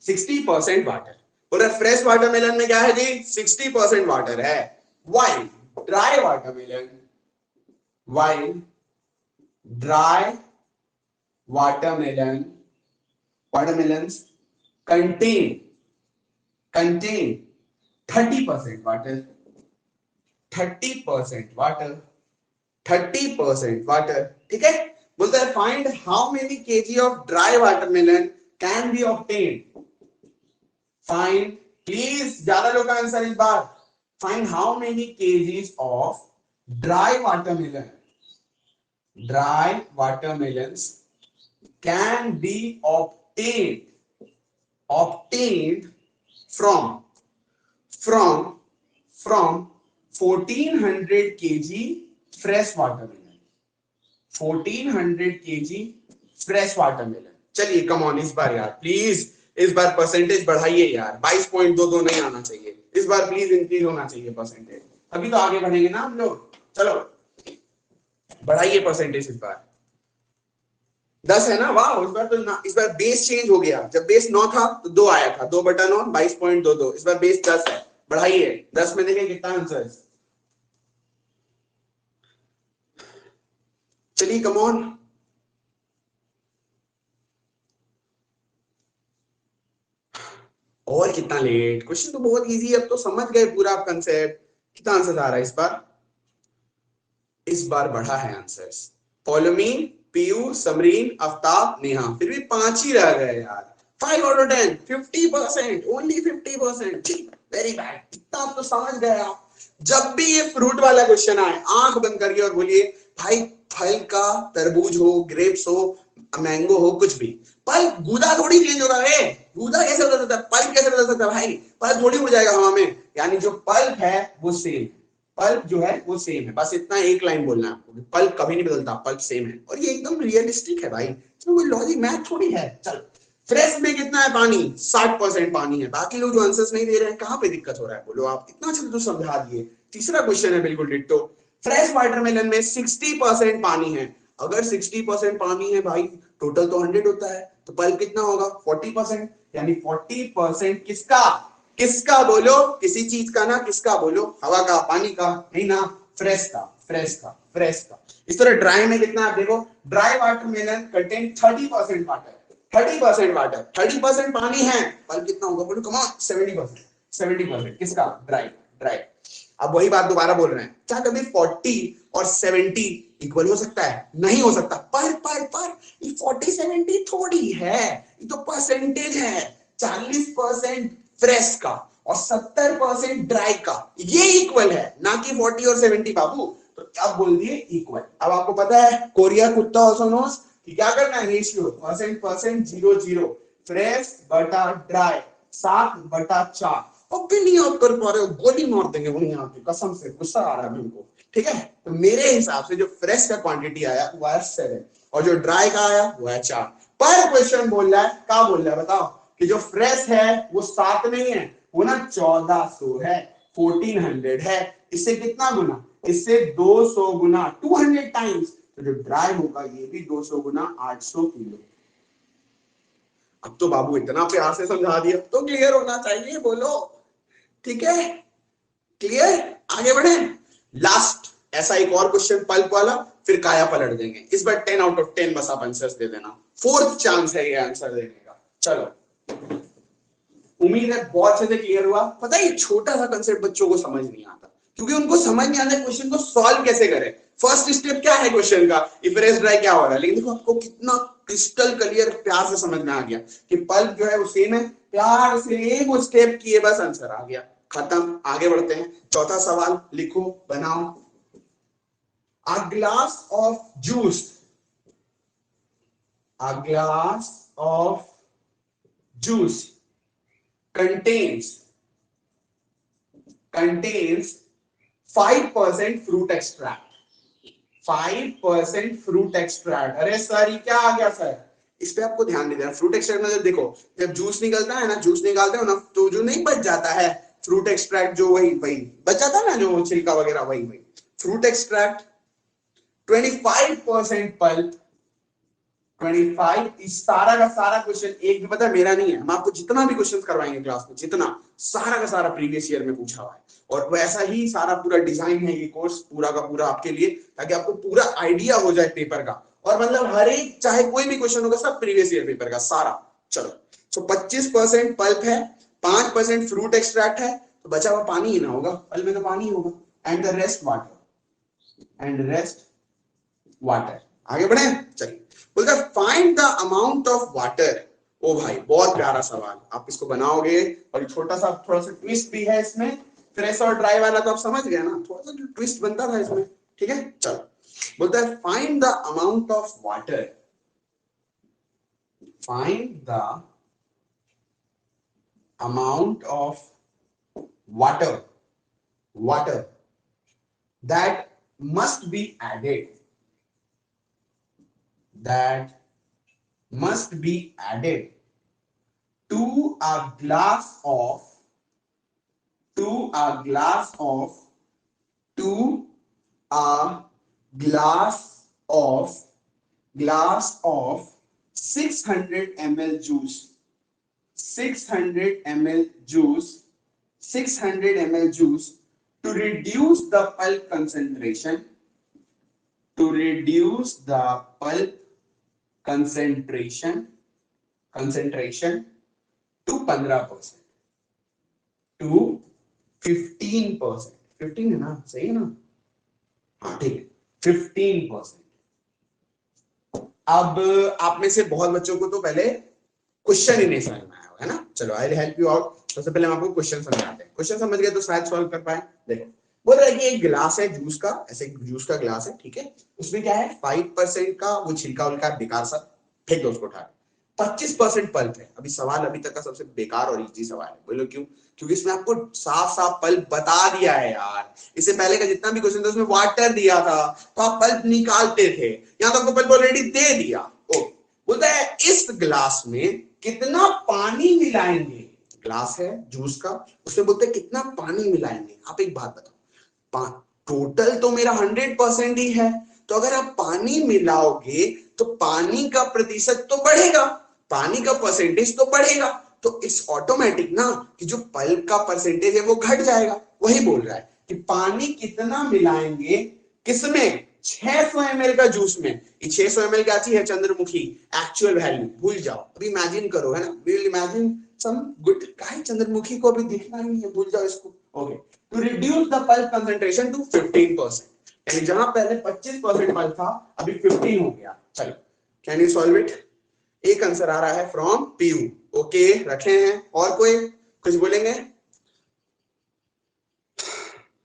Speaker 1: 60% water. बोल रहा फ्रेश वाटरमेलन में क्या है जी, 60% वाटर है। while dry watermelons contain 30% water, 30% water, ठीक है। बोलता है find how many kg of dry watermelon can be obtained. Find, please ज्यादा लोग का आंसर इस बार, find how many kgs of dry watermelons can be obtained from 1400 kg fresh watermelon, 1400 kg fresh watermelon। चलिए कम ऑन, इस बार यार please, इस बार percentage बढ़ाइए यार, 22.22 नहीं आना चाहिए इस बार, प्लीज इंक्रीज होना चाहिए परसेंटेज, अभी तो आगे बढ़ेंगे ना हम लोग। चलो बढ़ाइए परसेंटेज इस बार, 10 है ना, वाह। इस बार तो ना, इस बार बेस चेंज हो गया, जब बेस 9 था तो 2 आया था, 2/9 22.22, इस बार बेस 10 है, बढ़ाइए। 10 में देखिए कितना आंसर। चलिए कम ऑन। और कितना लेट, क्वेश्चन तो बहुत इजी है, अब तो समझ गए पूरा आप कंसेप्ट। कितना आंसर आ रहा है इस बार? इस बार बढ़ा है आंसर्स। पॉलोमीन, पीयू, समरीन, आफ्ताब, नेहा, फिर भी 5 ही रह गए यार। 5 out of 10, 50%, only 50%। Very bad. इतना आप तो समझ गए आप। जब भी ये फ्रूट वाला क्वेश्चन आए, आंख बंद करके और बोलिए भाई फल का, तरबूज हो, ग्रेप्स हो, मैंगो हो, कुछ भी। पल गूदा थोड़ी चेंज होगा रे। गूदा कैसे बदल सकता है, पल्प कैसे बदल सकता है भाई? पल्प थोड़ी उड़ जाएगा हवा में। यानी जो पल्प है वो सेम, पल्प जो है वो सेम है। बस इतना एक लाइन बोलना है आपको, पल्प कभी नहीं बदलता, पल्प सेम है। और ये एकदम रियलिस्टिक है भाई, इसमें कोई लॉजिक मैथ थोड़ी है। चल, फ्रेश में कितना है पानी? 60% पानी है। बाकी लोग जो आंसर्स नहीं दे रहे हैं, कहां पे दिक्कत हो रहा है बोलो आप? इतना अच्छा तो समझा दिए। तीसरा क्वेश्चन है बिल्कुल डिट्टो। फ्रेश वाटरमेलन में 60% पानी है। अगर 60% पानी है भाई, टोटल तो 100 होता है, तो पल्प कितना होगा? 40%। यानी 40% किसका? किसका बोलो? किसी चीज का ना, किसका बोलो? हवा का, पानी का? नहीं ना, फ्रेश का, फ्रेश का, फ्रेश का। इस तरह ड्राई में कितना आप देखो, dry watermelon contain 30% water, 30% water, 30% पानी है, पल्प कितना होगा बोलो? कम ऑन, 70%, 70% किसका? Dry, dry. अब वही बात दोबारा बोल रहे हैं, क्या कभी 40 और 70 इक्वल हो सकता है? नहीं हो सकता। पर ये 40 70 थोड़ी है, ये तो परसेंटेज है। 40% फ्रेश का और 70% ड्राई का, ये इक्वल है, ना कि 40 और 70 बाबू। तो अब बोल दिए इक्वल। अब आपको पता है कोरिया कुत्ता ऑल्सो नोस कि क्या करना है? रेशियो परसेंट 0 फ्रेश बटा ड्राई 7/4। अब भी नहीं आप कर पा रहे हो, गोली मार देंगे वहीं आके, कसम से गुस्सा आ रहा है हमको। ठीक है, तो मेरे हिसाब से जो फ्रेश का क्वांटिटी आया वो है 7 और जो ड्राई का आया वो है 4। पर क्वेश्चन बोल रहा है, क्या बोल रहा है बताओ? कि जो फ्रेश है वो 7 नहीं है, वो ना 1400 है, 1400 है। इससे कितना गुना? इससे 200 गुना, 200 टाइम्स। तो जो ड्राई होगा ये भी 200 गुना, 800 किलो। अब तो बाबू इतना प्यार से समझा दिया तो क्लियर होना चाहिए, बोलो। ठीक है, क्लियर? आगे बढ़े। लास्ट ऐसा एक और क्वेश्चन पल्प वाला, फिर काया पलट देंगे। इस बार 10 आउट ऑफ 10 बस आप आंसर्स दे देना। 4th चांस है ये आंसर देने का। चलो, उम्मीद है बहुत अच्छे से क्लियर हुआ। पता है ये छोटा सा कंसेप्ट बच्चों को समझ नहीं आता, क्योंकि उनको समझ नहीं आता क्वेश्चन को सॉल्व कैसे करें। फर्स्ट स्टेप क्या है क्वेश्चन का? फ्रेश ड्राई क्या हो रहा है। लेकिन देखो आपको कितना क्रिस्टल क्लियर प्यार से समझ में आ गया कि पल्प जो है वो सेम है। प्यार से एक वो स्टेप किए, बस आंसर आ गया, खत्म। आगे बढ़ते हैं। चौथा सवाल लिखो, बनाओ। A glass of juice, a glass of juice contains 5% fruit extract, 5% fruit extract। अरे सर ये क्या आ गया सर? इस पे आपको ध्यान नहीं देना। फ्रूट एक्सट्रैक्ट में देखो, जब जूस निकलता है ना, जूस निकालते हो ना, तो जो नहीं बच जाता है फ्रूट एक्सट्रैक्ट, जो वही बच जाता है ना, जो छिलका वगैरह, वही फ्रूट एक्सट्रैक्ट। 25% पल्प, 25। इस सारा का सारा क्वेश्चन, एक भी पता है मेरा नहीं है, हम आपको जितना भी क्वेश्चन करवाएंगे क्लास में, जितना सारा का सारा प्रीवियस ईयर में पूछा हुआ है। और वैसा ही सारा पूरा डिजाइन है ये कोर्स, पूरा का पूरा आपके लिए, ताकि आपको पूरा आइडिया हो जाए पेपर का। और मतलब हर एक, चाहे कोई भी क्वेश्चन होगा, सब प्रीवियस ईयर पेपर का सारा। चलो, तो 25% पल्प है, 5% फ्रूट एक्सट्रैक्ट है, तो बचा हुआ पानी ही ना होगा, पल्प में तो पानी होगा। And the rest water, and rest water. आगे बढ़े, चलिए। बोलता है find the amount of water. ओ भाई बहुत प्यारा सवाल, आप इसको बनाओगे। और छोटा सा थोड़ा सा ट्विस्ट भी है इसमें, फ्रेश और ड्राई वाला तो आप समझ गए ना, थोड़ा सा ट्विस्ट बनता था इसमें। ठीक है, चलो। बोलता है find the amount of water, find the amount of water, water that must be added, that must be added to a glass of, to a glass of, to a glass of, glass of 600 ml juice, 600 ml juice, 600 ml juice, to reduce the pulp concentration, to reduce the pulp concentration to 15% to 15%. 15 है ना, सही है ना? हाँ ठीक है, 15%. अब आप में से बहुत बच्चों को तो पहले क्वेश्चन ही नहीं समझ में आया है ना. चलो I will help you out. सबसे पहले हम आपको क्वेश्चन समझाते हैं. क्वेश्चन समझ गए तो शायद सॉल्व कर पाए. देखो बोल रहा है कि एक गिलास है जूस का, ऐसे जूस का गिलास है, ठीक है. उसमें क्या है, 5% का वो छिलका उलका बेकार सा फेंक दो उसको उठा के. 25% पल्प है. अभी सवाल अभी तक का सबसे बेकार और इजी सवाल है. बोलो क्यों? क्योंकि इसमें आपको साफ साफ पल्प बता दिया है यार. इससे पहले का जितना भी क्वेश्चन था उसमें वाटर दिया था तो आप पल्प निकालते थे. यहां तो आपको पल्प ऑलरेडी दे दिया. ओके, बोलता है इस ग्लास में कितना पानी मिलाएंगे. ग्लास है जूस का, उसमें बोलते हैं कितना पानी मिलाएंगे. आप एक बात बताओ, टोटल तो मेरा 100% ही है, तो अगर आप पानी मिलाओगे तो पानी का प्रतिशत तो बढ़ेगा, पानी का परसेंटेज तो बढ़ेगा. तो इट्स ऑटोमेटिक ना कि जो पल्प का परसेंटेज है वो घट जाएगा. वही बोल रहा है कि पानी कितना मिलाएंगे, किसमें, 600 ml का जूस में. ये 600 ml क्या चीज है, चंद्रमुखी. एक्चुअल वैल्यू भूल जाओ, अभी इमेजिन करो, है ना. We will imagine some good guy. Chandramukhi को अभी देखना ही है, भूल जाओ इसको. Okay, to reduce the pulp concentration to 15%. यानी जहां पहले 25% पल्प था अभी 15 हो गया. चलो, कैन यू सॉल्व इट? एक आंसर आ रहा है फ्रॉम पीयू. ओके, रखे हैं. और कोई कुछ बोलेंगे?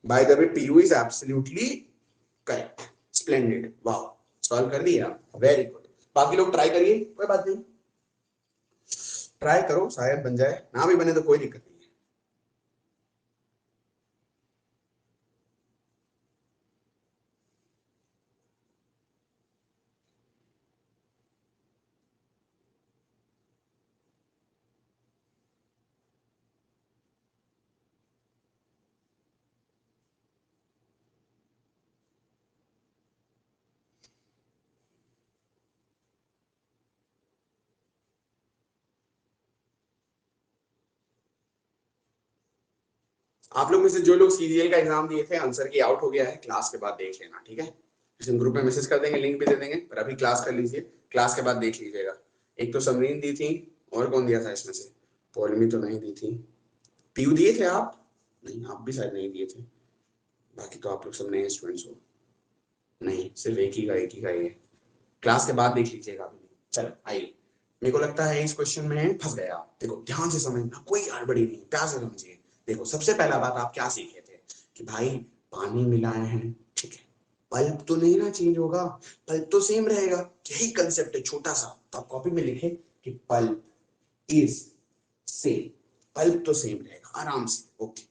Speaker 1: By the way Piyu is absolutely correct. Splendid, wow, solve कर दिया, वेरी गुड. बाकी लोग ट्राई करिए, कोई बात नहीं, ट्राई करो, शायद बन जाए. ना भी बने तो कोई दिक्कत नहीं. आप लोग में से जो लोग सीरियल का एग्जाम दिए थे, आंसर की आउट हो गया है, क्लास के बाद देख लेना, ठीक है. हम ग्रुप में मैसेज कर देंगे, लिंक भी दे देंगे, पर अभी क्लास कर लीजिए, क्लास के बाद देख लीजिएगा. एक तो समरीन दी थी, और कौन दिया था इसमें से? पौलमी तो नहीं दी थी. पीयू दिए थे आप? नहीं, आप भी शायद नहीं दिए थे. बाकी तो आप लोग सब नए स्टूडेंट्स हो. नहीं, सिर्फ एक ही का ये. क्लास के बाद देख लीजिएगा. चलो आइए, मेरे को लगता है इस क्वेश्चन में फंस गया. देखो ध्यान से समझना, कोई गड़बड़ी नहीं, प्यार से समझिए. देखो सबसे पहला बात आप क्या सीखे थे कि भाई पानी मिलाए हैं, ठीक है, पल्प तो नहीं ना चेंज होगा, पल्प तो सेम रहेगा. यही कंसेप्ट है छोटा सा. तो आप कॉपी में लिखे कि पल्प इज सेम, पल्प तो सेम रहेगा आराम से. ओके,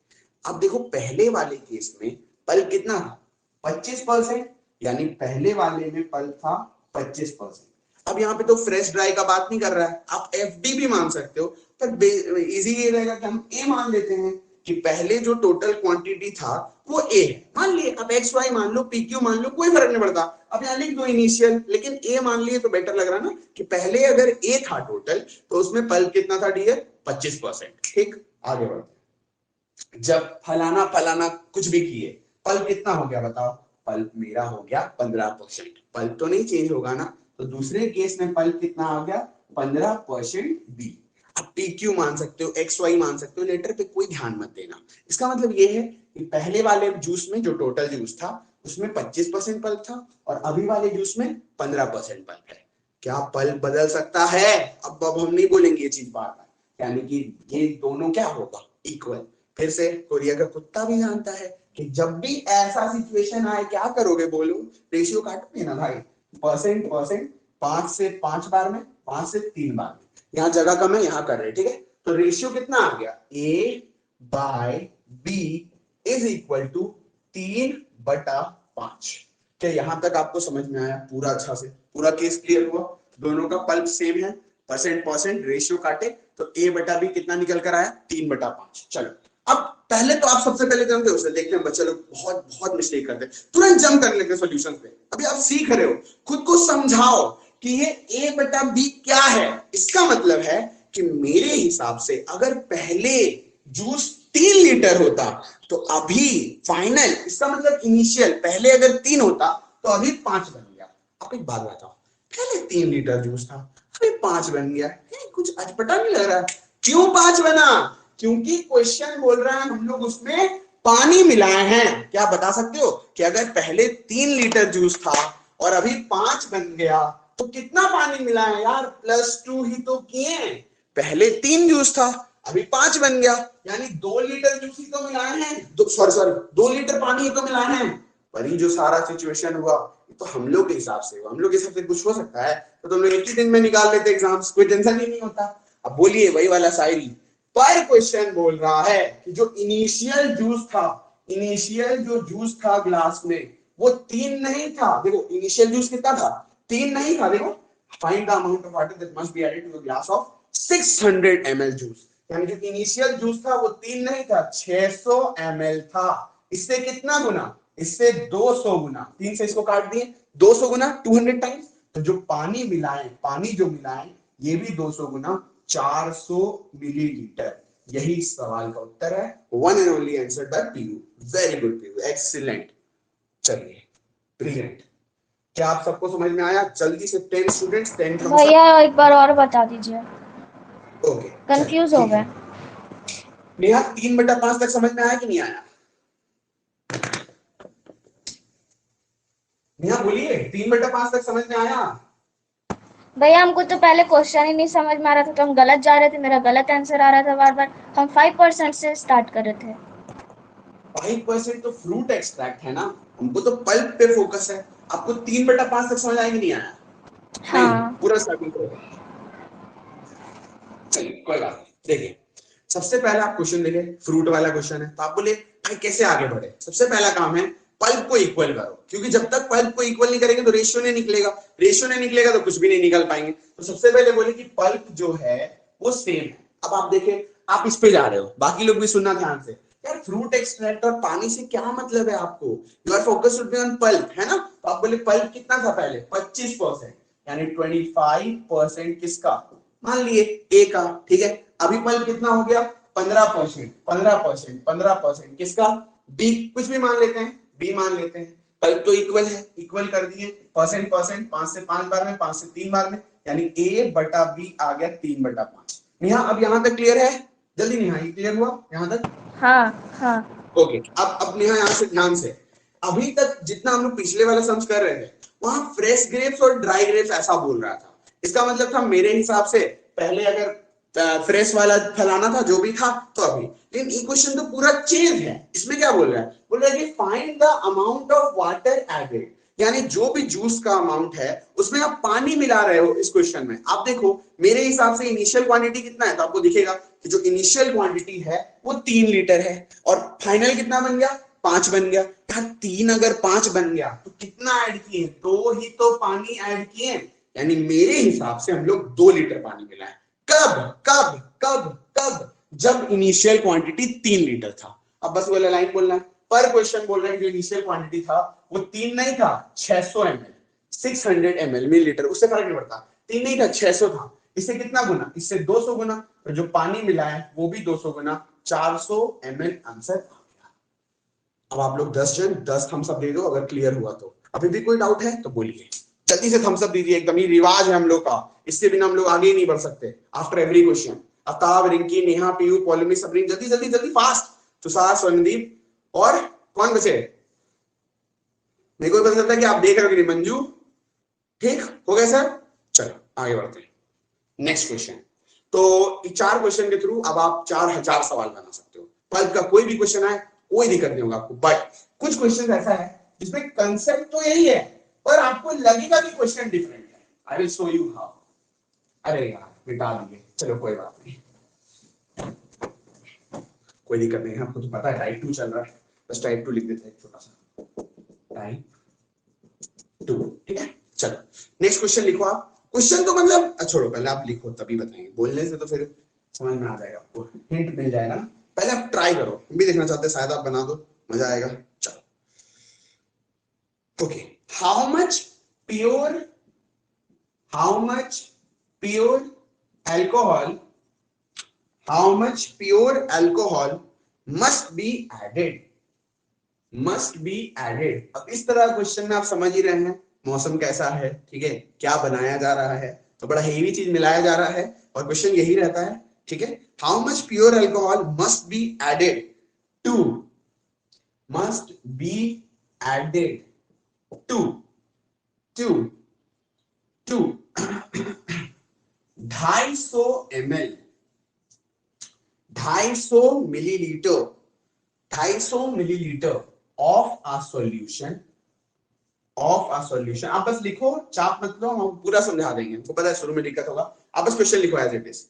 Speaker 1: अब देखो पहले वाले केस में पल्प कितना था, 25%. यानी पहले वाले में पल्प था 25%. अब यहाँ पे तो फ्रेश ड्राई का बात नहीं कर रहा है, आप एफडी भी मान सकते हो, पर इजी ये रहेगा कि हम ए मान लेते हैं कि पहले जो टोटल क्वांटिटी था वो ए है. मान लिए, अब एक्स वाई मान लो, पी क्यू मान लो, कोई फर्क नहीं पड़ता. अब यहाँ लिख दो इनिशियल, लेकिन ए मान लिए तो बेटर लग रहा ना कि पहले अगर ए था टोटल तो उसमें पल्प कितना था डियर, 25%. ठीक, आगे बढ़ते. जब फलाना फलाना कुछ भी किए, पल्प कितना हो गया बताओ? पल्प मेरा हो गया 15%. पल्प तो नहीं चेंज होगा ना, तो दूसरे केस में पल्प कितना आ गया, 15% बी. अब पी क्यू मान सकते हो, एक्स वाई मान सकते हो, लेटर पे कोई ध्यान मत देना. इसका मतलब ये है कि पहले वाले जूस में जो टोटल जूस था उसमें 25% पल्प था और अभी वाले जूस में 15% पल्प है. क्या पल्प बदल सकता है? अब हम नहीं बोलेंगे ये चीज बार बार, यानी कि ये दोनों क्या होगा, इक्वल. फिर से कोरिया का कुत्ता भी जानता है कि जब भी ऐसा सिचुएशन आए क्या करोगे, बोलो, रेशियो काटोगे ना भाई. परसेंट 5 से 5 बार में, 5 से 3 बार में. यहाँ जगह कम है, यहाँ कर रहे, ठीक है. तो रेशियो कितना आ गया, A by B is equal to 3/5. क्या यहाँ तक आपको समझ में आया पूरा अच्छा से? पूरा केस क्लियर हुआ? दोनों का पल्प सेम है, परसेंट रेशियो काटे तो A/B कितना निकल कर आया, 3/5. चलो, अब पहले तो आप सबसे पहले जानते हो, उसे देखते हैं बच्चे लोग बहुत बहुत मिस्टेक करते हैं, तुरंत जंप करने लगते सॉल्यूशन पे. अभी आप सीख रहे हो, खुद को समझाओ कि ये A/B क्या है. इसका मतलब है कि मेरे हिसाब से अगर पहले जूस 3 लीटर होता तो अभी फाइनल, इसका मतलब इनिशियल पहले अगर 3 होता तो अभी 5 बन गया। आप एक बात बताओ, पहले 3 लीटर जूस था, अभी 5 बन गया, कुछ अटपटा नहीं लग रहा? क्यों 5 बना? क्योंकि क्वेश्चन बोल रहा है हम लोग उसमें पानी मिलाए हैं। क्या बता सकते हो कि अगर पहले 3 लीटर जूस था और अभी 5 बन गया तो कितना पानी मिला है यार? +2 ही तो किए। पहले 3 जूस था, अभी 5 बन गया, यानी 2 लीटर जूस ही तो मिलाए हैं, सॉरी 2 लीटर पानी ही तो मिलाए हैं। पर ये जो सारा सिचुएशन हुआ तो हम लोग के हिसाब से, हम लोग के हिसाब से कुछ हो सकता है तो तुम लोग एक ही दिन में निकाल लेते एग्जाम्स, कोई टेंशन ही नहीं होता। अब बोलिए वही वाला शायरी, पर क्वेश्चन बोल रहा है कि जो इनिशियल जूस था, इनिशियल जो जूस था ग्लास में वो 3 नहीं था। देखो इनिशियल जूस कितना था? 3 नहीं था। देखो, find the amount of water that must be added to the glass of 600 ml juice. यानी जो इनिशियल जूस था वो 3 नहीं था, 600 ml था। इससे कितना गुना? इससे 200 गुना। 3 से इसको काट दिए, 200 गुना 200 टाइम्स। तो जो पानी मिलाएं, पानी जो मिलाएं ये भी 200 गुना 400 मिलीलीटर। यही इस सवाल का उत्तर है। One and only answer by Piyu. Very good Piyu, excellent. चलिए ब्रिलियंट। क्या आप सबको समझ में आया? जल्दी से 10 स्टूडेंट्स, 10 थम्स अप।
Speaker 2: भैया एक बार और बता दीजिए,
Speaker 1: ओके,
Speaker 2: कंफ्यूज हो गए।
Speaker 1: नेहा 3/5 तक समझ में आया कि नहीं आया? नेहा बोलिए, 3/5 तक समझ में आया?
Speaker 2: भैया हमको तो पहले क्वेश्चन ही नहीं समझ में आ रहा था तो हम गलत जा रहे थे, मेरा गलत आंसर आ रहा था बार बार। हम 5% से स्टार्ट कर रहे थे।
Speaker 1: 5% तो फ्रूट एक्सट्रैक्ट है ना, हमको तो पल्प पे फोकस है। आपको 3/5 तक समझ आया कि नहीं आया? नहीं,
Speaker 2: हाँ
Speaker 1: पूरा स्टार्टिंग करो। चलिए कोई बात नहीं। देखिए सबसे पहला आप क्वेश्चन देखें, फ्रूट वाला क्वेश्चन है, तो आप बोले भाई कैसे आगे बढ़े? सबसे पहला काम है पल्प को इक्वल करो, क्योंकि जब तक पल्प को इक्वल नहीं करेंगे तो रेशियो नहीं निकलेगा, रेशियो नहीं निकलेगा तो कुछ भी नहीं निकल पाएंगे। तो सबसे पहले बोले कि पल्प जो है वो सेम है। अब आप देखें, आप इस पे जा रहे हो, बाकी लोग भी सुनना ध्यान से। यार फ्रूट एक्सट्रैक्ट और पानी से क्या मतलब है आपको? You are focus on pulp, है ना? तो आप बोले पल्प कितना था पहले? 25%, यानी 25% किसका? मान लिए ए का, ठीक है। अभी पल्प कितना हो गया? 15%, 15%, 15% किसका? बी। कुछ भी मान लेते हैं, बी मान लेते हैं। पल्प तो इक्वल है, इक्वल कर दिए, परसेंट परसेंट, 5 से 5 बार में, 5 से 3 बार में, यानी ए बटा बी आ गया 3/5। नेहा अब यहां तक क्लियर है? जल्दी नेहा, ये क्लियर हुआ यहां तक?
Speaker 2: हाँ हाँ।
Speaker 1: ओके, अब नेहा यहां से ध्यान से, अभी तक जितना हम लोग पिछले वाला सम्स कर रहे थे वहां फ्रेश ग्रेप्स और ड्राई ग्रेप्स ऐसा बोल रहा था। इसका मतलब था मेरे हिसाब से पहले अगर फ्रेश वाला फलाना था जो भी था तो अभी, लेकिन ये क्वेश्चन तो पूरा चेंज है। इसमें क्या बोल रहा है? बोल रहा है कि find the amount of water added, यानी जो भी जूस का अमाउंट है उसमें आप पानी मिला रहे हो इस क्वेश्चन में। आप देखो मेरे हिसाब से इनिशियल क्वांटिटी कितना है, तो आपको दिखेगा कि जो इनिशियल क्वांटिटी है वो 3 लीटर है और फाइनल कितना बन गया? 5 बन गया। यार 3 अगर 5 बन गया तो कितना ऐड किए? 2 ही तो पानी ऐड किए, यानी मेरे हिसाब से हम लोग 2 लीटर पानी मिलाए। कब कब कब कब? जब इनिशियल क्वांटिटी 3 लीटर था। अब बस वाला लाइन बोलना है, पर क्वेश्चन बोल रहे हैं जो इनिशियल क्वांटिटी था वो 3 नहीं था, 600 ml, 600 ml मिलीलीटर, उससे फर्क नहीं पड़ता। 3 नहीं था, 600 था। इससे कितना गुना? इससे 200 गुना। तो जो पानी मिला है वो भी 200 गुना, 400 ml आंसर आ गया। अब आप लोग 10 जन 10 थम्स अप दे दो अगर क्लियर हुआ तो। अभी भी कोई डाउट है तो बोलिए, जल्दी से थम्स अप दीजिए, एकदम ही रिवाज है हम लोग का, इसके बिना हम लोग आगे ही नहीं बढ़ सकते। After every question Atab, Rinki, Neha, Piyu, Paulami, Sabrin, जल्दी जल्दी जल्दी फास्ट। तुषार, स्वर्णदीप और कौन बचे? मेरे को पता चलता है कि आप देख रहे हो कि नहीं। मंजू, ठीक हो गया सर? चलो आगे बढ़ते हैं। Next question. तो 4 क्वेश्चन के थ्रू अब आप 4000 सवाल बना सकते हो। पल्प का कोई भी क्वेश्चन आए कोई दिक्कत नहीं होगा आपको, बट कुछ क्वेश्चन ऐसा है जिसमें कंसेप्ट तो यही है पर आपको लगेगा कि क्वेश्चन डिफरेंट है। I will show you how. अरे यार मिटा दिए, चलो कोई बात नहीं, कोई दिक्कत नहीं है। आपको तो पता है टाइप 2 चल रहा है, बस टाइप 2 लिख देते हैं, छोटा सा टाइप 2, ठीक है। चलो नेक्स्ट क्वेश्चन लिखो आप। क्वेश्चन तो मतलब छोड़ो, पहले आप लिखो तभी बताएंगे, बोलने से तो फिर समझ में आ जाएगा, आपको हिंट मिल जाएगा। पहले आप ट्राई करो, हम भी देखना चाहते हैं, शायद आप बना दो, मजा आएगा। चलो okay, how much pure alcohol, how much pure alcohol must be added must be added. अब इस तरह क्वेश्चन में आप समझ ही रहे हैं मौसम कैसा है, ठीक है, क्या बनाया जा रहा है, तो बड़ा हेवी चीज मिलाया जा रहा है और क्वेश्चन यही रहता है, ठीक है। How much pure alcohol must be added to, must be added to 250 ml, 250 millilitre, 250 millilitre of a solution, of a solution. आप बस लिखो, चाप मत लो, हम पूरा समझा देंगे, हमको पता है शुरू में दिक्कत होगा। आप बस क्वेश्चन लिखो as it is.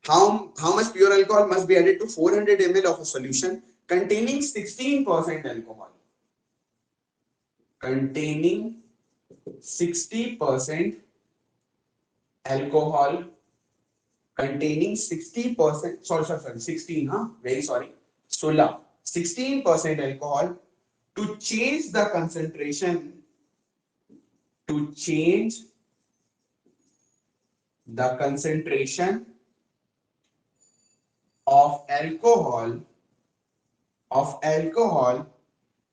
Speaker 1: How much pure alcohol must be added to 400 ml of a solution containing 16% alcohol, containing 60% alcohol, containing 60%, sorry 16, very sorry, 16% alcohol to change the concentration, to change the concentration of alcohol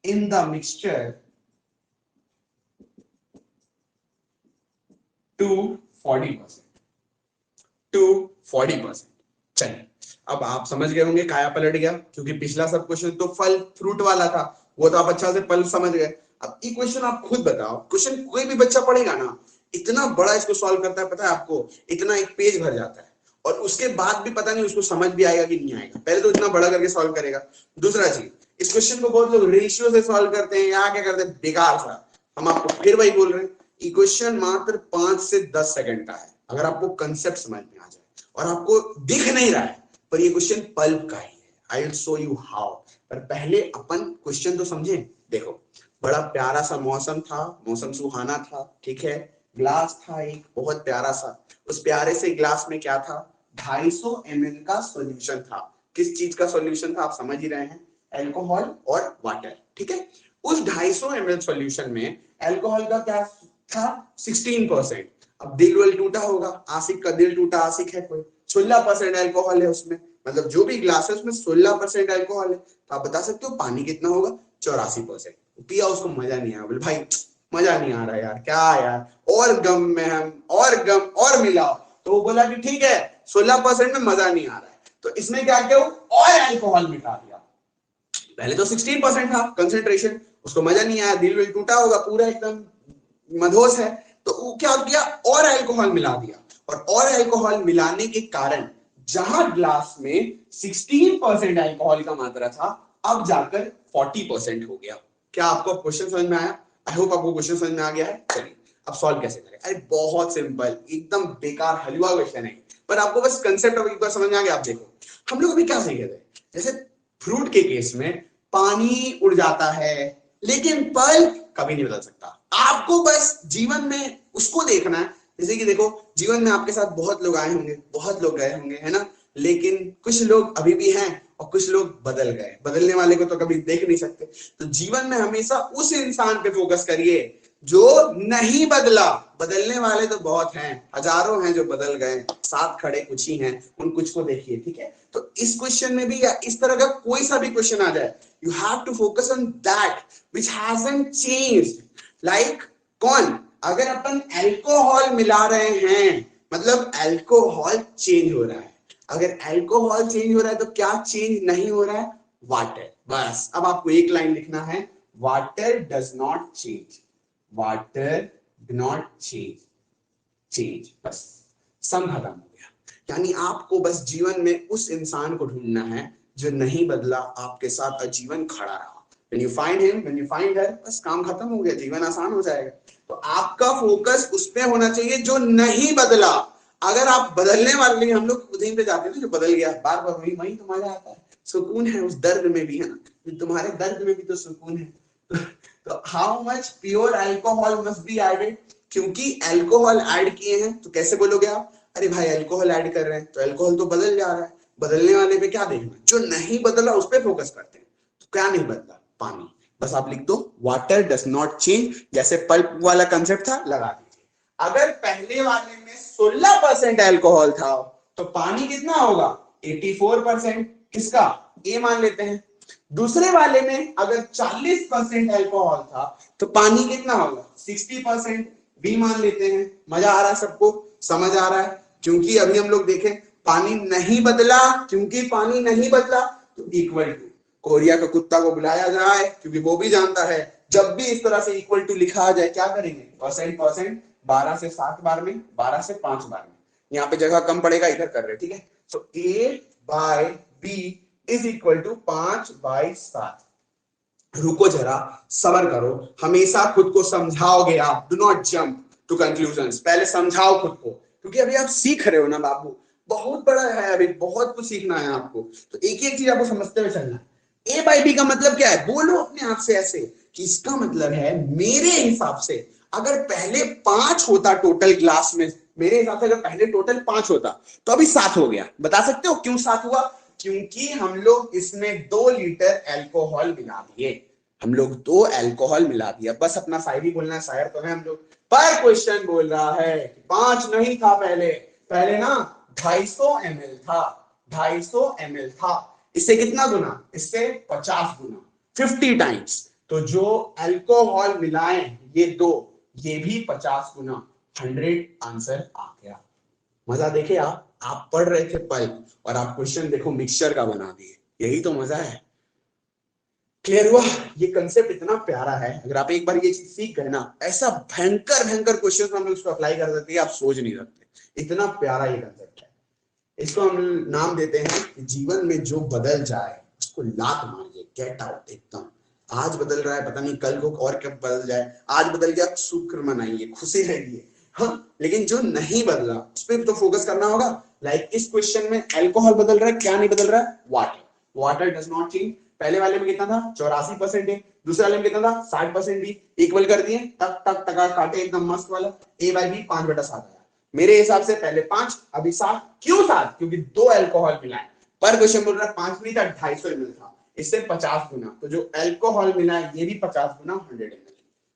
Speaker 1: in the mixture to 40%, to 40%। चलिए, अब आप समझ गए होंगे काया पलट गया, क्योंकि पिछला सब क्वेश्चन तो फल फ्रूट वाला था, वो तो आप अच्छा से पल समझ गए। अब ये क्वेश्चन आप खुद बताओ, क्वेश्चन कोई भी बच्चा पढ़ेगा ना, इतना बड़ा इसको सॉल्व करता है, पता है आपको, इतना एक पेज भर जाता है, और उसके बाद भी पता नहीं उसको समझ भी आएगा कि नहीं आएगा। पहले तो इतना बड़ा करके सॉल्व करेगा। दूसरा चीज, इस क्वेश्चन को बहुत लोग रेशियो से सॉल्व करते हैं, या क्या करते हैं, बेकार सा। हम आपको फिर वही बोल रहे हैं, ये क्वेश्चन मात्र 5 से 10 सेकंड का है, अगर आपको कंसेप्ट समझ में आ जाए, और आपको दिख नहीं रहा है, पर ये क्वेश्चन पल्प का ही है। I will show you how. पर पहले अपन क्वेश्चन तो समझे। देखो, बड़ा प्यारा सा मौसम था, मौसम सुहाना था, ठीक है, ग्लास था एक बहुत प्यारा सा, उस प्यारे से ग्लास में क्या था, 250 ml का सॉल्यूशन था। किस चीज का सॉल्यूशन था, आप समझ ही रहे हैं, अल्कोहल और वाटर, ठीक है। उस 250 ml सॉल्यूशन में अल्कोहल का क्या था, 16%। अब दिल विल टूटा होगा, आशिक का दिल टूटा, आशिक है कोई, 16% अल्कोहल है उसमें, मतलब जो भी ग्लास है उसमें 16% अल्कोहल है। तो आप बता सकते हो पानी कितना होगा, 84%। पिया, उसको मजा नहीं आया, बोले भाई मजा नहीं आ रहा यार, क्या यार, और गम में हम, और गम और मिलाओ। तो वो बोला कि ठीक है, 16% में मजा नहीं आ रहा है, तो इसमें क्या किया, और अल्कोहल मिटा दिया। पहले तो 16% था कंसेंट्रेशन, उसको मजा नहीं आया, दिल विल टूटा होगा, पूरा एकदम मधोस है, तो वो क्या किया, और अल्कोहल मिला दिया। और अल्कोहल मिलाने के कारण जहां ग्लास में 16% अल्कोहल का मात्रा था, अब जाकर 40% हो गया। क्या आपको क्वेश्चन समझ में आया? आई होप आपको क्वेश्चन समझ में आ गया है। चलिए, अब सॉल्व कैसे करें? अरे बहुत सिंपल, एकदम बेकार हलवा क्वेश्चन है, पर आपको बस कंसेप्ट अब एक बार समझ में आ गया। आप देखो, हम लोग अभी क्या सीखे थे, जैसे फ्रूट के केस में पानी उड़ जाता है, लेकिन पल्प कभी नहीं बदल सकता। आपको बस जीवन में उसको देखना है, जैसे कि देखो, जीवन में आपके साथ बहुत लोग आए होंगे, बहुत लोग गए होंगे, है ना, लेकिन कुछ लोग अभी भी हैं और कुछ लोग बदल गए। बदलने वाले को तो कभी देख नहीं सकते। तो जीवन में हमेशा उस इंसान पे फोकस करिए जो नहीं बदला। बदलने वाले तो बहुत हैं, हजारों हैं जो बदल गए, साथ खड़े कुछ ही हैं, उन कुछ को देखिए, ठीक है। तो इस क्वेश्चन में भी, या इस तरह का कोई सा भी क्वेश्चन आ जाए, you have to focus on that which hasn't changed. Like कौन, अगर अपन अल्कोहल मिला रहे हैं, मतलब अल्कोहल चेंज हो रहा है। अगर अल्कोहल चेंज हो रहा है तो क्या चेंज नहीं हो रहा है, वाटर। बस अब आपको एक लाइन लिखना है, water does not change, water do not change. बस सम खत्म हो गया। यानी आपको बस जीवन में उस इंसान को ढूंढना है जो नहीं बदला, आपके साथ आजीवन खड़ा रहा। When you find him, when you find her, बस काम खत्म हो गया, जीवन आसान हो जाएगा। तो आपका फोकस उस पे होना चाहिए जो नहीं बदला। अगर आप बदलने वाले, हम लोग उसी पे जाते हैं जो बदल गया, बार बार वही तो मजा आता है, सुकून है उस दर्द में भी, है ना, तुम्हारे दर्द में भी तो सुकून है। तो how much pure alcohol must be added, क्योंकि अल्कोहल ऐड किए हैं, तो कैसे बोलोगे आप, अरे भाई अल्कोहल ऐड कर रहे हैं तो अल्कोहल तो बदल जा रहा है। बदलने वाले पे क्या देखना, जो नहीं बदला उस पर फोकस करते हैं। तो क्या नहीं बदला, पानी। बस आप लिख दो वाटर डज नॉट चेंज, जैसे पल्प वाला कंसेप्ट था, लगा दीजिए। अगर पहले वाले में 16% अल्कोहल था, तो पानी कितना होगा, 84%। किसका, ए मान लेते हैं। दूसरे वाले में अगर 40% अल्कोहल था तो पानी कितना होगा 60%। बी मान लेते हैं। मजा आ रहा है सबको, समझ आ रहा है? क्योंकि अभी हम लोग देखें पानी नहीं बदला, क्योंकि पानी नहीं बदला तो इक्वल टू कोरिया का कुत्ता को बुलाया जाए, क्योंकि वो भी जानता है जब भी इस तरह से इक्वल टू लिखा आ जाए क्या करेंगे, परसेंट 12 से 7 बार में, 12 से 5 बार में। यहाँ पे जगह कम पड़ेगा, इधर कर रहे, ठीक है। So A by B is equal to 5/7। रुको जरा, सबर करो, हमेशा खुद को समझाओगे आप, do not jump to conclusions. पहले समझाओ खुद को, क्योंकि अभी आप सीख रहे हो ना बाबू, बहुत बड़ा है, अभी बहुत कुछ सीखना है आपको। तो एक एक चीज आपको समझते हुए चलना है। A बाई B का मतलब क्या है, बोलो अपने आप से ऐसे कि इसका मतलब है मेरे हिसाब से अगर पहले 5 होता टोटल ग्लास में, मेरे हिसाब से अगर पहले टोटल 5 होता तो अभी 7 हो गया। बता सकते हो क्यों 7 हुआ? क्योंकि हम लोग इसमें 2 लीटर अल्कोहल मिला दिए, हम लोग 2 अल्कोहल मिला दिया। बस अपना शायरी बोलना है, शायर तो है हम लोग, पर क्वेश्चन बोल रहा है 5 नहीं था पहले ना 250 ml था, 250 ml था। इससे कितना गुना? इससे 50 गुना, 50 टाइम्स। तो जो अल्कोहल मिलाए ये 2, ये भी 50 गुना, 100 आंसर आ गया। मजा देखे आप पढ़ रहे थे पल्प और आप क्वेश्चन देखो मिक्सचर का बना दिए, यही तो मजा है। क्लियर हुआ? ये कंसेप्ट इतना प्यारा है, अगर आप एक बार ये चीज सीख गए ना, ऐसा भयंकर क्वेश्चन हम लोग इसको अप्लाई कर सकते हैं, आप सोच नहीं सकते, इतना प्यारा ये कंसेप्ट है। इसको हम नाम देते हैं कि जीवन में जो बदल जाए उसको लात मारिए, गेट आउट एकदम। आज बदल रहा है, पता नहीं कल को और कब बदल जाए। आज बदल गया, शुक्र मनाइए, खुशी रहिए, हाँ। लेकिन जो नहीं बदला उस पर तो फोकस करना होगा। लाइक इस क्वेश्चन में अल्कोहल बदल रहा है, क्या नहीं बदल रहा है? Water does not change. पहले वाले में कितना था? 84% है। दूसरे वाले में कितना था? 60% भी। इक्वल कर दिए, टक टक टका काटे एकदम मस्त वाला। A बाई B 5/7 आया। मेरे हिसाब से पहले 5 अभी 7। क्यों 7? क्योंकि 2 अल्कोहल मिलाए। पर क्वेश्चन बोल रहा है 5 नहीं था, 250 ml था, इससे 50 गुना। तो जो अल्कोहल मिला है ये भी 50 गुना, 100 ml।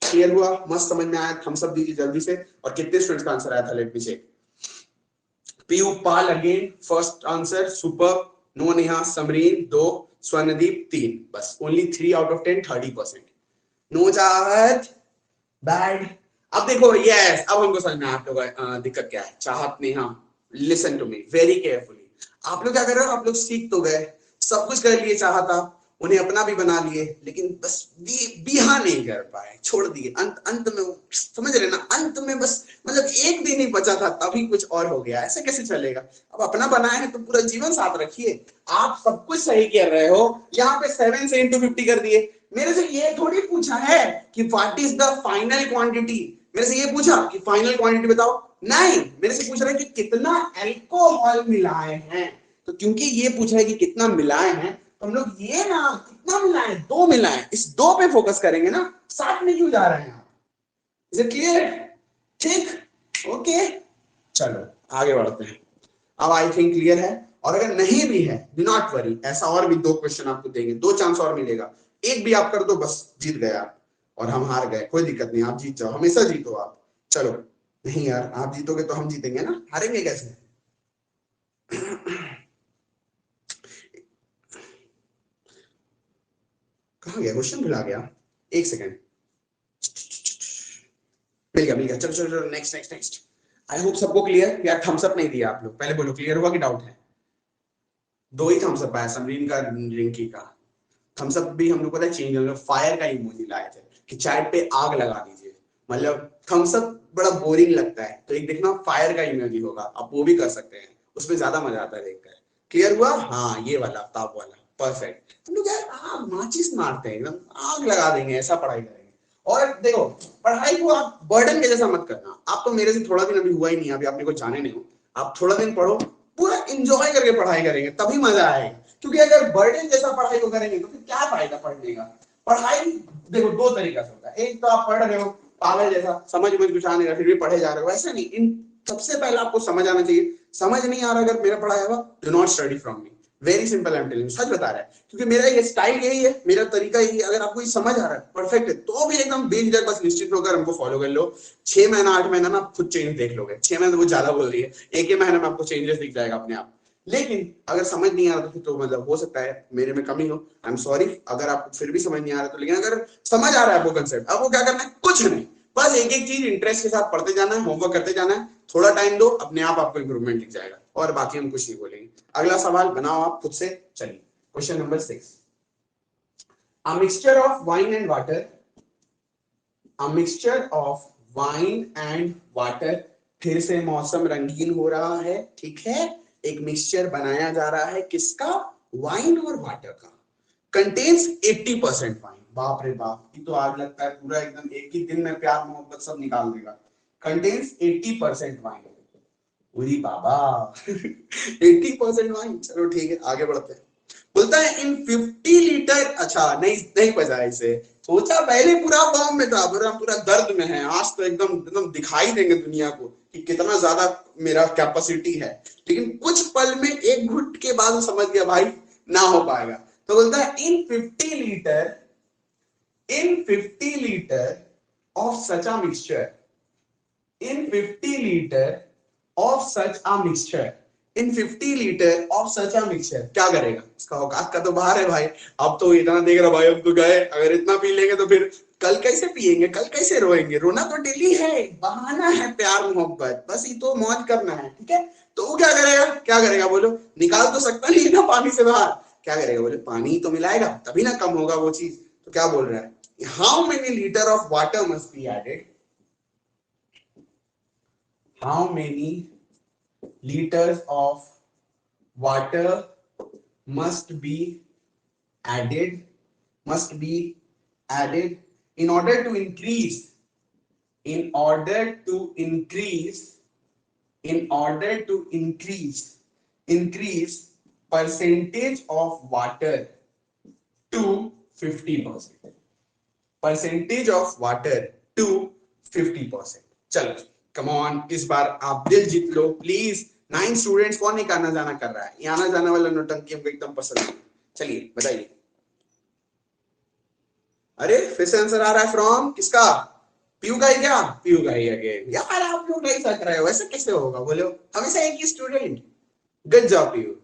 Speaker 1: क्लियर हुआ? मस्त समझ में आया? थम्स अप दीजिए जल्दी से। और कितने स्टूडेंट्स का आंसर आया था, let me check. Piyu Pal again first answer, super. No Neha, Samrin 2, Swarnadeep 3, बस only 3 out of 10, 30%। No Chahat, bad. अब देखो, यस, अब हमको समझ में आया आप लोग दिक्कत क्या है। Chahat, Neha, listen to me very carefully. आप लोग क्या कर रहे हो? आप लोग सीख तो गए, सब कुछ कर लिए, चाहता उन्हें अपना भी बना लिए, लेकिन बस बिहा नहीं कर पाए, छोड़ दिए। अंत में समझ रहे ना, अंत में बस मतलब एक दिन ही बचा था तभी कुछ और हो गया। ऐसे कैसे चलेगा? अब अपना बनाए हैं तो पूरा जीवन साथ रखिए। आप सब कुछ सही कर रहे हो, यहाँ पे 7 से into 50 कर दिए। मेरे से ये थोड़ी पूछा है कि what is the final quantity, मेरे से ये पूछा कि फाइनल क्वांटिटी बताओ, नहीं, मेरे से पूछ रहे हैं कि कितना अल्कोहल मिलाए हैं। तो क्योंकि ये पूछा है कि कितना मिलाए हैं, तो हम लोग ये ना कितना मिलाए, 2 मिलाए, इस 2 पे फोकस करेंगे ना। 7 में क्यों जा रहे हैं आप? Is it clear? ठीक, ओके, चलो आगे बढ़ते हैं। अब आई थिंक क्लियर है। और अगर नहीं भी है, डू नॉट वरी, ऐसा और भी 2 क्वेश्चन आपको देंगे, 2 चांस और मिलेगा। एक भी आप कर दो बस जीत गए आप, और हम हार गए, कोई दिक्कत नहीं, आप जीत जाओ, हमेशा जीतो आप। चलो, नहीं यार, आप जीतोगे तो हम जीतेंगे ना, हारेंगे कैसे? कहाँ गया क्वेश्चन? भुला गया, एक सेकेंड। मिल गया। चलो चलो चलो, नेक्स्ट। आई होप सबको क्लियर। यार थम्स अप नहीं दिया आप लोग, पहले बोलो क्लियर हुआ कि डाउट है? 2 ही थम्स अप आया, समरीन का, रिंकी का। थम्स अप भी हम लोग पता है चेंज, हम लोग फायर का इमोजी लाए थे कि चाय पे आग लगा दीजिए। मतलब थम्स अप बड़ा बोरिंग लगता है, तो एक देखना फायर का इमोजी होगा, आप वो भी कर सकते हैं, उसमें ज्यादा मजा आता है देखकर। क्लियर हुआ? हाँ, ये वाला ताप वाला, परफेक्ट। हम लोग यार आग माचिस मारते हैं, एकदम आग लगा देंगे, ऐसा पढ़ाई करेंगे। और देखो, पढ़ाई को आप बर्डन के जैसा मत करना। आप तो मेरे से थोड़ा दिन अभी हुआ ही नहीं, अभी आप मेरे को जाने नहीं हो। आप थोड़ा दिन पढ़ो, पूरा एंजॉय करके पढ़ाई करेंगे, तभी मजा आएगा। क्योंकि अगर बर्डन जैसा पढ़ाई को करेंगे तो फिर क्या फायदा पढ़ने का? पढ़ाई देखो 2 तरीका से होता है। एक तो आप पढ़ रहे हो पागल जैसा, समझ कुछ आ नहीं रहा, फिर भी पढ़े जा रहे हो, ऐसा नहीं। इन सबसे पहले आपको समझ आना चाहिए। समझ नहीं आ रहा अगर मेरा पढ़ाया हुआ, do not study from me. Very simple, I am telling you, सच बता रहा है, क्योंकि मेरा ये स्टाइल यही है, मेरा तरीका यही है। अगर आपको ये समझ आ रहा है, परफेक्ट है, तो भी एकदम बेझिझक बस निश्चित होकर हमको फॉलो कर लो। 6 महीना 8 महीना में आप खुद चेंज देख लोगे। 6 महीने तो वो ज्यादा बोल रही है, 1 ही महीने में आपको चेंजेस दिख जाएगा अपने आप। लेकिन अगर समझ नहीं आ रहा तो मतलब हो सकता है मेरे में कमी हो, आई एम सॉरी अगर आपको फिर भी समझ नहीं आ रहा तो। लेकिन अगर समझ आ रहा है वो कंसेप्ट, अब वो क्या करना है, कुछ नहीं, बस एक एक चीज इंटरेस्ट के साथ पढ़ते जाना है, होमवर्क करते जाना है, थोड़ा टाइम दो, अपने आप आपको इंप्रूवमेंट दिख जाएगा, और बाकी हम कुछ नहीं बोलेंगे। अगला सवाल बनाओ आप खुद से। चलिए question number 6, a mixture of wine and water, a mixture of wine and water, फिर से मौसम रंगीन हो रहा है, ठीक है, एक मिक्सचर बनाया जा रहा है, किसका, वाइन और वाटर का, कंटेन्स 80% वाइन, बाप रे बाप, ये तो आज लगता है पूरा एकदम एक ही दिन में प्यार मोहब्बत सब निकाल देगा, कंटेन्स 80% वाइन, पूरी बाबा 80% वाइन, चलो ठीक है आगे बढ़ते हैं। बोलता है इन 50 लीटर, अच्छा नहीं नहीं बजा इसे, सोचा पहले पूरा फॉर्म में था, पूरा दर्द में है, आज तो एकदम एकदम दिखाई देंगे दुनिया को कि कितना ज्यादा मेरा कैपेसिटी है, लेकिन कुछ पल में एक घुट के बाद समझ गया भाई ना हो पाएगा। तो बोलता है इन 50 litre of such a mixture, in 50 litre of such a mixture, in 50 litre of such a mixture, क्या करेगा, इसका औकात का तो बाहर है भाई, अब तो इतना देख रहा भाई, अब तो गए, अगर इतना पी लेंगे तो फिर कल कैसे पिएंगे, कल कैसे रोएंगे, रोना तो डेली है, बहाना है प्यार मोहब्बत, बस ये तो मौज करना है, ठीक है। तो वो क्या करेगा बोलो, निकाल तो सकता नहीं ना पानी से बाहर, क्या करेगा बोले, पानी तो मिलाएगा तभी ना कम होगा वो चीज। तो क्या बोल रहा है, how many litre of water must be added, how many liters of water must be added in order to increase percentage of water to 50%, percentage of water to 50%। चलो कम ऑन, इस बार आप दिल जीत लो प्लीज। 9 स्टूडेंट्स, कौन एक आना जाना कर रहा है, ये आना जाना वाला नौटंकी हमको एकदम पसंद है। चलिए बताइए, अरे फिर से आंसर आ रहा है फ्रॉम किसका, पीयू का ही क्या, पीयू का ही अगेन, यार आप लोग नहीं सक रहे हो, ऐसे कैसे होगा बोलो, हमेशा एक ही student, good job Piyu,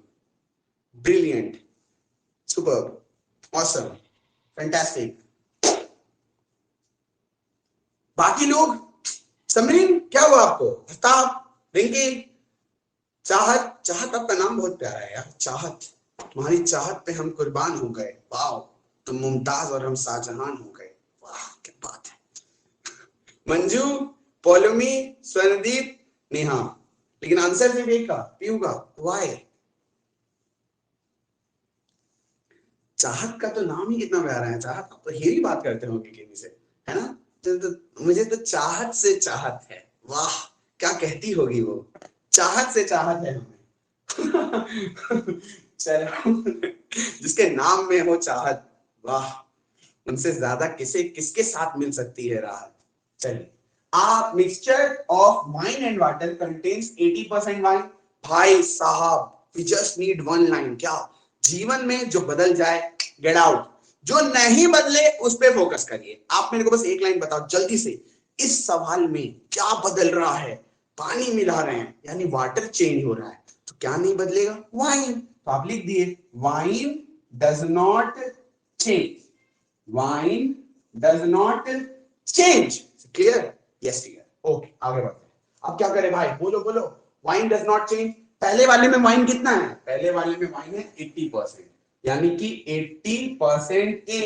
Speaker 1: brilliant, superb, awesome, fantastic. बाकी लोग, समरीन क्या हुआ आपको, आफ्ताब, रिंकी, चाहत आपका नाम बहुत प्यारा है यार, चाहत, तुम्हारी चाहत पे हम कुर्बान हो गए, वाह, तुम मुमताज और हम शाहजहां हो गए, वाह क्या बात है। मंजू, पौलमी, स्वर्णदीप, नेहा, लेकिन आंसर सिर्फ एक का, पीयू का, वाई, चाहत का तो नाम ही कितना प्यारा है, चाहत आप तो यही बात करते होंगे किसी से, है ना, तो मुझे तो चाहत से चाहत है, वाह क्या कहती होगी वो, चाहत से चाहत है हमें चलो जिसके नाम में हो चाहत, वाह उनसे ज्यादा किसके साथ मिल सकती है राहत। चलिए, a mixture of wine and water contains 80% wine, भाई साहब we just need one line, क्या, जीवन में जो बदल जाए गेट आउट, जो नहीं बदले उस पे फोकस करिए। आप मेरे को बस एक लाइन बताओ जल्दी से, इस सवाल में क्या बदल रहा है, पानी मिला रहे हैं यानी वाटर चेंज हो रहा है, तो क्या नहीं बदलेगा, वाइन, तो आप लिख दिए wine does not change, wine does not change, clear, yes clear, okay आगे बढ़ते हैं। अब क्या करें भाई, बोलो, वाइन डज नॉट चेंज, पहले वाले में वाइन कितना है, पहले वाले में वाइन है 80%, यानी कि 80% ए,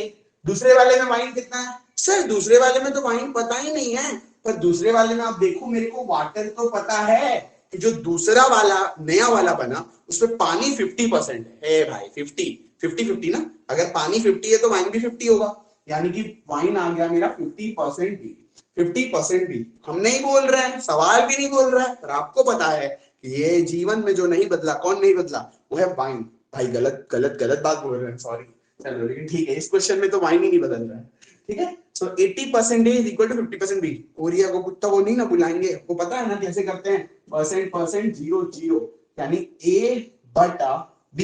Speaker 1: दूसरे वाले में वाइन कितना है, सर दूसरे वाले में तो वाइन पता ही नहीं है, पर दूसरे वाले में आप देखो मेरे को वाटर तो पता है, कि जो दूसरा वाला नया वाला बना उसमें पानी 50% है भाई, 50 ना, अगर पानी 50 है तो वाइन भी 50 होगा, यानी कि वाइन आ गया मेरा 50% भी, 50% भी, हम नहीं बोल रहे हैं, सवाल भी नहीं बोल रहा है, पर आपको पता है कि ये जीवन में जो नहीं बदला, कौन नहीं बदला, वो है वाइन। भाई गलत बात बोल रहे हैं, सॉरी, चलो लेकिन ठीक है, इस क्वेश्चन में तो वाइन ही नहीं बदल रहा है, ठीक है। So 80% is equal to 50% B, Korea को कुत्ता वो नहीं ना बुलाएंगे, वो पता है ना कैसे करते हैं, परसेंट 0 यानी a बटा b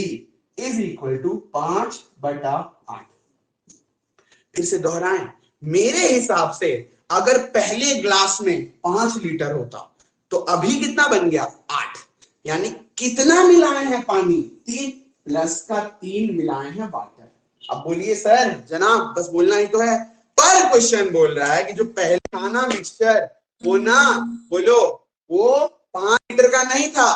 Speaker 1: इज इक्वल टू 5/8। फिर से दोहराएं, मेरे हिसाब से अगर पहले ग्लास में 5 लीटर होता तो अभी कितना बन गया 8, यानी कितना मिलाए हैं पानी? 3 प्लस का 3 मिलाए हैं वाटर। अब बोलिए सर जनाब, बस बोलना ही तो है, पर क्वेश्चन बोल रहा है कि जो पहले खाना मिक्सचर वो ना, बोलो, वो 5 लीटर का नहीं था,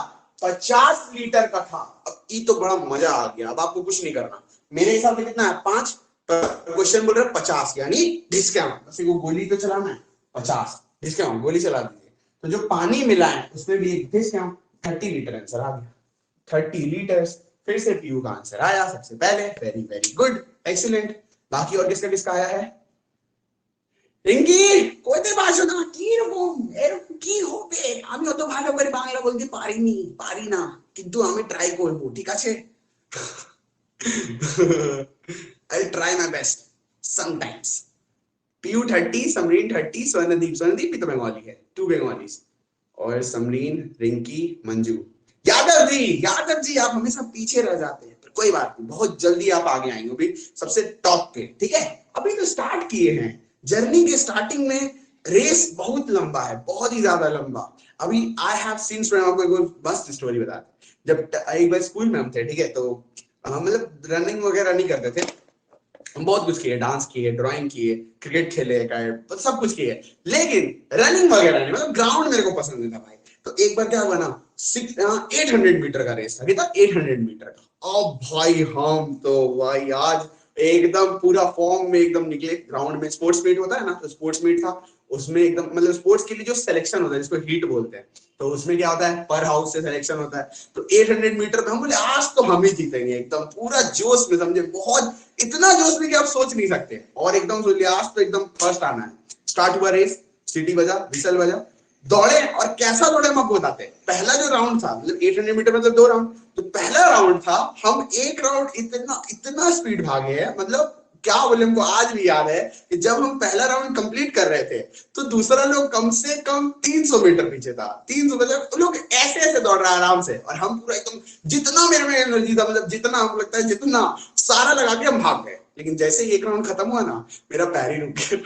Speaker 1: 50 लीटर का था। अब ये तो बड़ा मजा आ गया। अब आपको कुछ नहीं करना, मेरे हिसाब से कितना है 5, क्वेश्चन बोल रहे हैं 50, यानी डिस्काउंट, बस वो गोली तो चलाना है 50 डिस्काउंट, गोली चला दीजिए। तो जो पानी मिला है उसमें भी एक डिस्काउंट, 30 लीटर आंसर आ गया, 30 लीटर्स। फिर से पीयू का आंसर आया सबसे पहले, वेरी वेरी गुड, एक्सीलेंट। बाकी और किसका किसका आया है? রিঙ্কি কইতে পারছো না? কি এরকম কি হবে? আমিও তো ভালো করে বাংলা বলতে পারি না, কিন্তু আমি ট্রাই করব, ঠিক আছে? I'll try my best sometimes. Piyu 30, Samreen 30, Swarndeep भी तो बंगाली है, 2 बंगालीज, और समरीन, रिंकी, मंजू। यादव जी आप हमेशा पीछे रह जाते हैं, पर कोई बात नहीं, बहुत जल्दी आप आगे आएंगे, अभी सबसे टॉप पे, ठीक है? अभी तो स्टार्ट किए हैं, जर्नी के स्टार्टिंग में रेस बहुत लंबा है, बहुत ही ज्यादा लंबा। अभी आई हैव सीन, आपको एक मस्त स्टोरी बताते। जब एक बार स्कूल में हम थे, ठीक है, तो मतलब रनिंग वगैरह नहीं करते थे, हम बहुत कुछ किए, डांस किए, ड्राइंग किए, क्रिकेट खेले, सब कुछ किए, लेकिन रनिंग वगैरह नहीं, मतलब ग्राउंड मेरे को पसंद नहीं था भाई। तो एक बार क्या हुआ ना, 800 मीटर का रेस था, कितना? 800 मीटर का। अब भाई हम तो भाई आज एकदम पूरा फॉर्म में एकदम निकले। ग्राउंड में स्पोर्ट्स मीट होता है ना, तो स्पोर्ट्स मीट था, उसमें एकदम मतलब स्पोर्ट्स के लिए जो सिलेक्शन होता है जिसको हीट बोलते हैं, तो उसमें क्या होता है, पर हाउस से सिलेक्शन होता है। तो 800 मीटर पे हम बोले आज तो हम ही जीतेंगे, एकदम पूरा जोश में, समझे, बहुत इतना जोश में कि आप सोच नहीं सकते, और एकदम सोच लिया आज तो एकदम फर्स्ट आना है। स्टार्ट हुआ रेस, सीटी बजा, विसल बजा, दौड़े, और कैसा दौड़े हम आपको बताते हैं। पहला जो राउंड था, मतलब 800 मीटर मतलब 2 राउंड, तो पहला राउंड था, हम एक राउंड इतना स्पीड भागे हैं, मतलब क्या बोले, हमको आज भी याद है कि जब हम पहला राउंड कंप्लीट कर रहे थे तो दूसरा लोग कम से कम 300 मीटर पीछे था। 300 मतलब लोग ऐसे ऐसे दौड़ रहा है आराम से, और हम पूरा एकदम, जितना मेरे में एनर्जी था, मतलब जितना हमको लगता है जितना सारा लगा के हम भाग गए। लेकिन जैसे ही एक राउंड खत्म हुआ ना, मेरा पैर ही रुक गया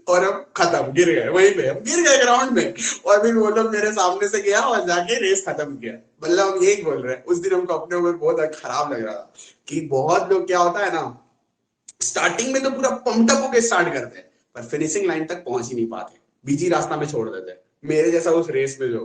Speaker 1: और हम खत्म, गिर गए, वहीं पे हम गिर गए ग्राउंड में, और फिर वो लोग मेरे सामने से गया और जाके रेस खत्म किया। मतलब हम यही बोल रहे हैं, उस दिन हमको अपने ऊपर बहुत खराब लग रहा था कि बहुत लोग क्या होता है ना, स्टार्टिंग में तो पूरा पंप होके स्टार्ट करते हैं, पर फिनिशिंग लाइन तक पहुंच ही नहीं पाते, बीजी रास्ता में छोड़ देते हैं। मेरे जैसा उस रेस में जो,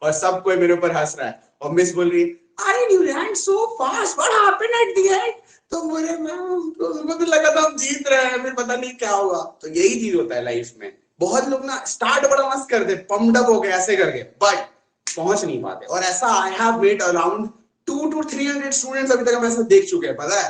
Speaker 1: और सब कोई मेरे ऊपर हंस रहा है, और मिस बोल रही है, अरे you ran so fast, what happened at the end? तो बोले उनको तो लगा था हम जीत रहे हैं, फिर पता नहीं क्या हुआ। तो यही चीज होता है लाइफ में, बहुत लोग ना स्टार्ट बड़ा मस्त करते, पंप्ड अप हो गए ऐसे करके, बट पहुंच नहीं पाते। और ऐसा I have met around 200 to 300 students अभी तक हम ऐसा देख चुके हैं, पता है?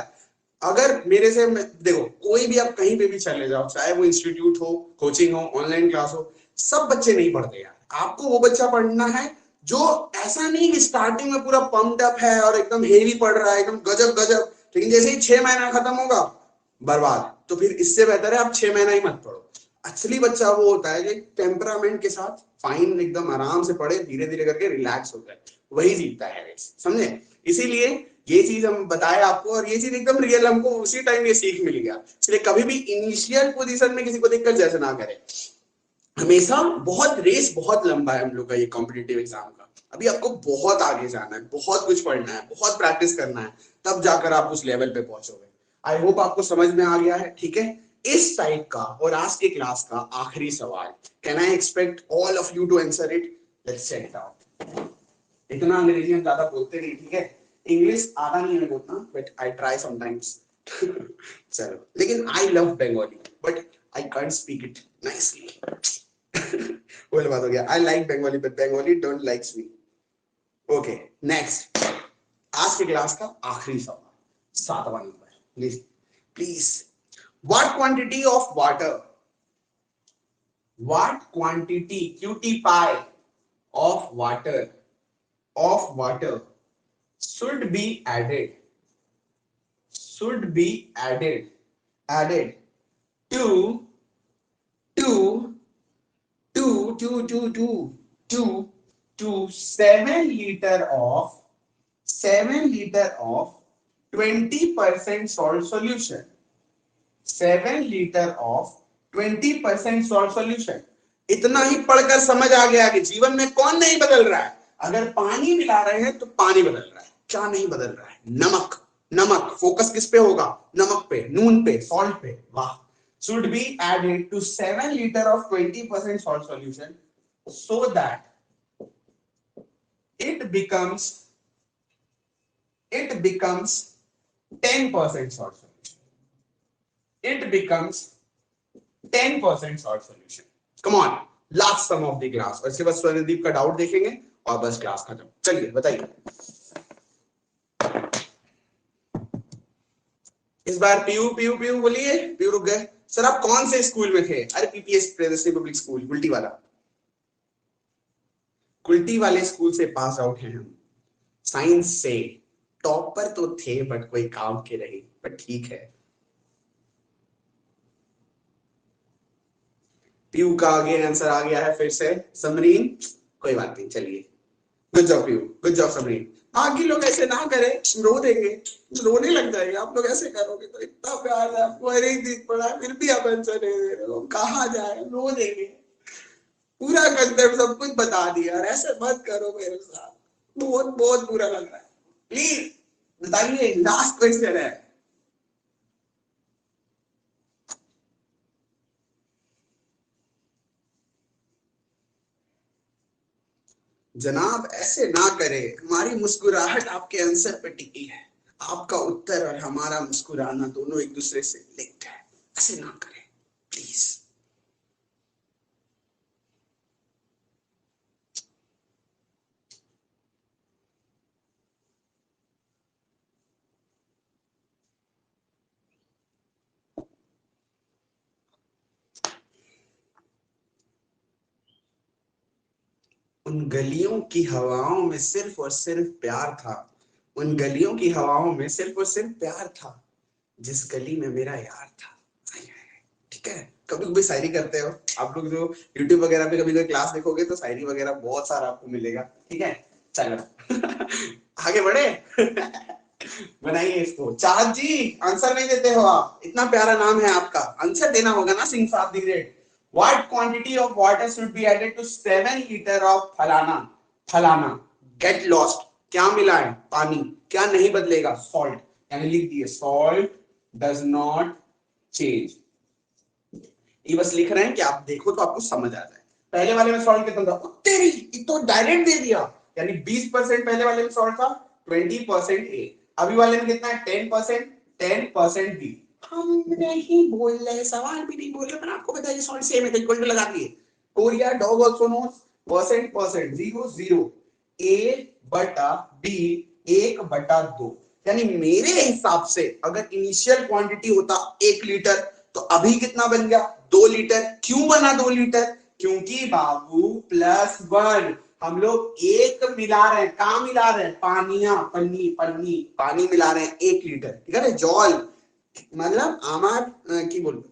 Speaker 1: अगर मेरे से देखो, कोई भी आप कहीं पे भी चले जाओ, चाहे वो इंस्टीट्यूट हो, कोचिंग हो, ऑनलाइन क्लास हो, सब बच्चे नहीं पढ़ते यार। आपको वो बच्चा पढ़ना है जो ऐसा नहीं कि स्टार्टिंग में पूरा पंप्ड अप है और एकदम हेवी पढ़ रहा है, एकदम गजब गजब, लेकिन जैसे ही 6 महीना खत्म होगा बर्बाद। तो फिर इससे बेहतर है आप 6 महीना ही मत पढ़ो। असली बच्चा वो होता है कि टेम्परामेंट के साथ फाइन एकदम आराम से पढ़े, धीरे धीरे करके रिलैक्स होता है, वही जीतता है रेस, समझे? इसीलिए ये चीज हम बताए आपको, और ये चीज एकदम रियल, हमको उसी टाइम ये सीख मिल गया। इसलिए कभी भी इनिशियल पोजीशन में किसी को देखकर जैसे ना करें, हमेशा। बहुत रेस बहुत लंबा है हम लोग का ये कॉम्पिटिटिव एग्जाम का, अभी आपको बहुत आगे जाना है, बहुत कुछ पढ़ना है, बहुत प्रैक्टिस करना है, तब जाकर आप उस लेवल पे पहुंचोगे। आई होप आपको समझ में आ गया है, ठीक है? इस टाइप का और आज की क्लास का आखिरी सवाल, can I expect all of you to answer it? Let's check it out. इतना अंग्रेजी हम ज्यादा बोलते नहीं, ठीक है? इंग्लिश आता नहीं है मेरे को उतना, बट आई ट्राई समटाइम्स। चलो, लेकिन I love Bengali, but I can't speak it nicely. वो बात हो गया, I like Bengali but Bengali don't likes me. Okay, next, आज की क्लास का आखिरी सवाल, 7वां नंबर, please. What quantity of water? What quantity, QT pi, of water should be added? Should be added to 7 liter of 20% salt solution. 7 liter of 20% salt solution। इतना ही पढ़कर समझ आ गया कि जीवन में कौन नहीं बदल रहा है, अगर पानी मिला रहे हैं तो पानी बदल रहा है, क्या नहीं बदल रहा है? नमक। नमक, फोकस किस पे होगा? नमक पे, नून पे, सॉल्ट पे। वाह। should be added to 7 liter of 20% salt solution so that it becomes 10% salt solution. It becomes 10% salt solution. Come on, last sum of the class. और इसके बाद स्वर्णदीप का डाउट देखेंगे और बस क्लास खत्म। चलिए बताइए, इस बार पीयू पीयू पीयू बोलिए। पीयू रुक गए। सर आप कौन से स्कूल में थे? अरे PPS, Priyadarshini public school, Kulti वाला। कुल्टी वाले स्कूल से पास आउट हैं हम, साइंस से। टॉपर तो थे बट कोई काम के नहीं, बट ठीक है। पीयू का आगे आंसर आ गया है फिर से। समरीन, कोई बात नहीं, चलिए। Good job Piyu, good job Samreen. बाकी लोग ऐसे ना करें, रो देंगे, रोने लग जाएंगे। आप लोग ऐसे करोगे तो इतना प्यार है आपको, हर एक दिन पड़ा, फिर भी आप आंसर नहीं दे रहे हो, कहाँ जाए, रो देंगे। पूरा कंसेप्ट सब कुछ बता दिया, ऐसे मत करो मेरे साथ, बहुत बहुत बुरा लग रहा है। प्लीज बताइए, लास्ट क्वेश्चन है। जनाब ऐसे ना करें, हमारी मुस्कुराहट आपके आंसर पर टिकी है। आपका उत्तर और हमारा मुस्कुराना दोनों एक दूसरे से लिंक्ड है। ऐसे ना करें प्लीज। उन गलियों की हवाओं में सिर्फ और सिर्फ प्यार था। उन गलियों की हवाओं में सिर्फ और सिर्फ प्यार था, जिस गली में मेरा यार था। ठीक है, कभी कभी शायरी करते हो आप लोग, जो YouTube वगैरह पे कभी कोई क्लास देखोगे तो शायरी वगैरह बहुत सारा आपको मिलेगा। ठीक है, चलो आगे बढ़े। बनाइए इसको। चाहत जी, आंसर नहीं देते हो आप, इतना प्यारा नाम है आपका, आंसर देना होगा ना। सिंह साहब दी grade. What quantity of water should be added to 7 liter of फलाना? फलाना, get lost, क्या मिला है? पानी। क्या नहीं बदलेगा? सॉल्ट। यानी लिख दिए, सॉल्ट डज नॉट चेंज। ये बस लिख रहे हैं कि आप देखो तो आपको समझ आ जाए। पहले वाले में सॉल्ट कितना था? तेरी, ये तो डायरेक्ट दे दिया। यानी 20% पहले वाले में सॉल्ट था, 20% ए। अभी वाले में कितना है? 10%, 10% बी। हम नहीं बोल रहे, सवाल भी नहीं बोल रहे, मैंने आपको बताया सॉल्ट सेम है, इक्वल टू लगा दिए। Korea dog also knows percent 0 A बटा बी 1/2। यानी मेरे हिसाब से अगर इनिशियल क्वांटिटी होता 1 लीटर तो अभी कितना बन गया? 2 लीटर। क्यों बना 2 लीटर? क्योंकि बाबू +1 हम लोग एक मिला रहे हैं। कहां मिला रहे हैं? पानी मिला रहे हैं 1 लीटर। ठीक है, जॉल मतलब आमार की बोल,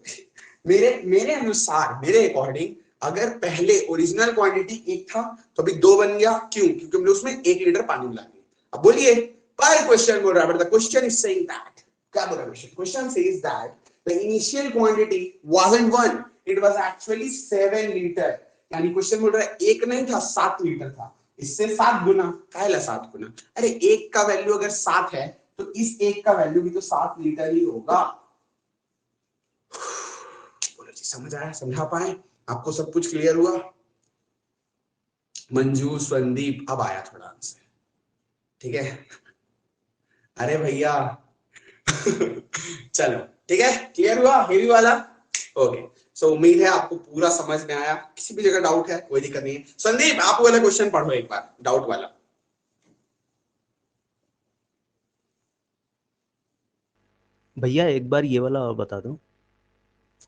Speaker 1: मेरे अनुसार, मेरे अकॉर्डिंग, अगर पहले ओरिजिनल क्वांटिटी 1 था तो अभी 2 बन गया। क्यों? क्योंकि हमने उसमें 1 लीटर पानी मिला दिया। अब बोलिए, पर क्वेश्चन बोल रहा है, but the question is saying that, क्या बोल रहा है question? Question says that the initial quantity wasn't 1, it was actually 7 litre. यानी क्वेश्चन बोल रहा है 1 नहीं था, 7 लीटर था। इससे 7 गुना। काहेला 7 गुना? अरे 1 का वैल्यू अगर 7 है तो इस 1 का वैल्यू भी तो 7 लीटर ही होगा। बोलो जी, समझ आया? समझा पाए? आपको सब कुछ क्लियर हुआ? मंजू, संदीप, अब आया थोड़ा आंसर। ठीक है, अरे भैया चलो ठीक है, क्लियर हुआ हेवी वाला? ओके, सो उम्मीद है आपको पूरा समझ में आया। किसी भी जगह डाउट है कोई दिक्कत नहीं है। संदीप, आप वाला क्वेश्चन पढ़ो एक बार, डाउट वाला।
Speaker 3: भैया एक बार ये वाला और बता दो।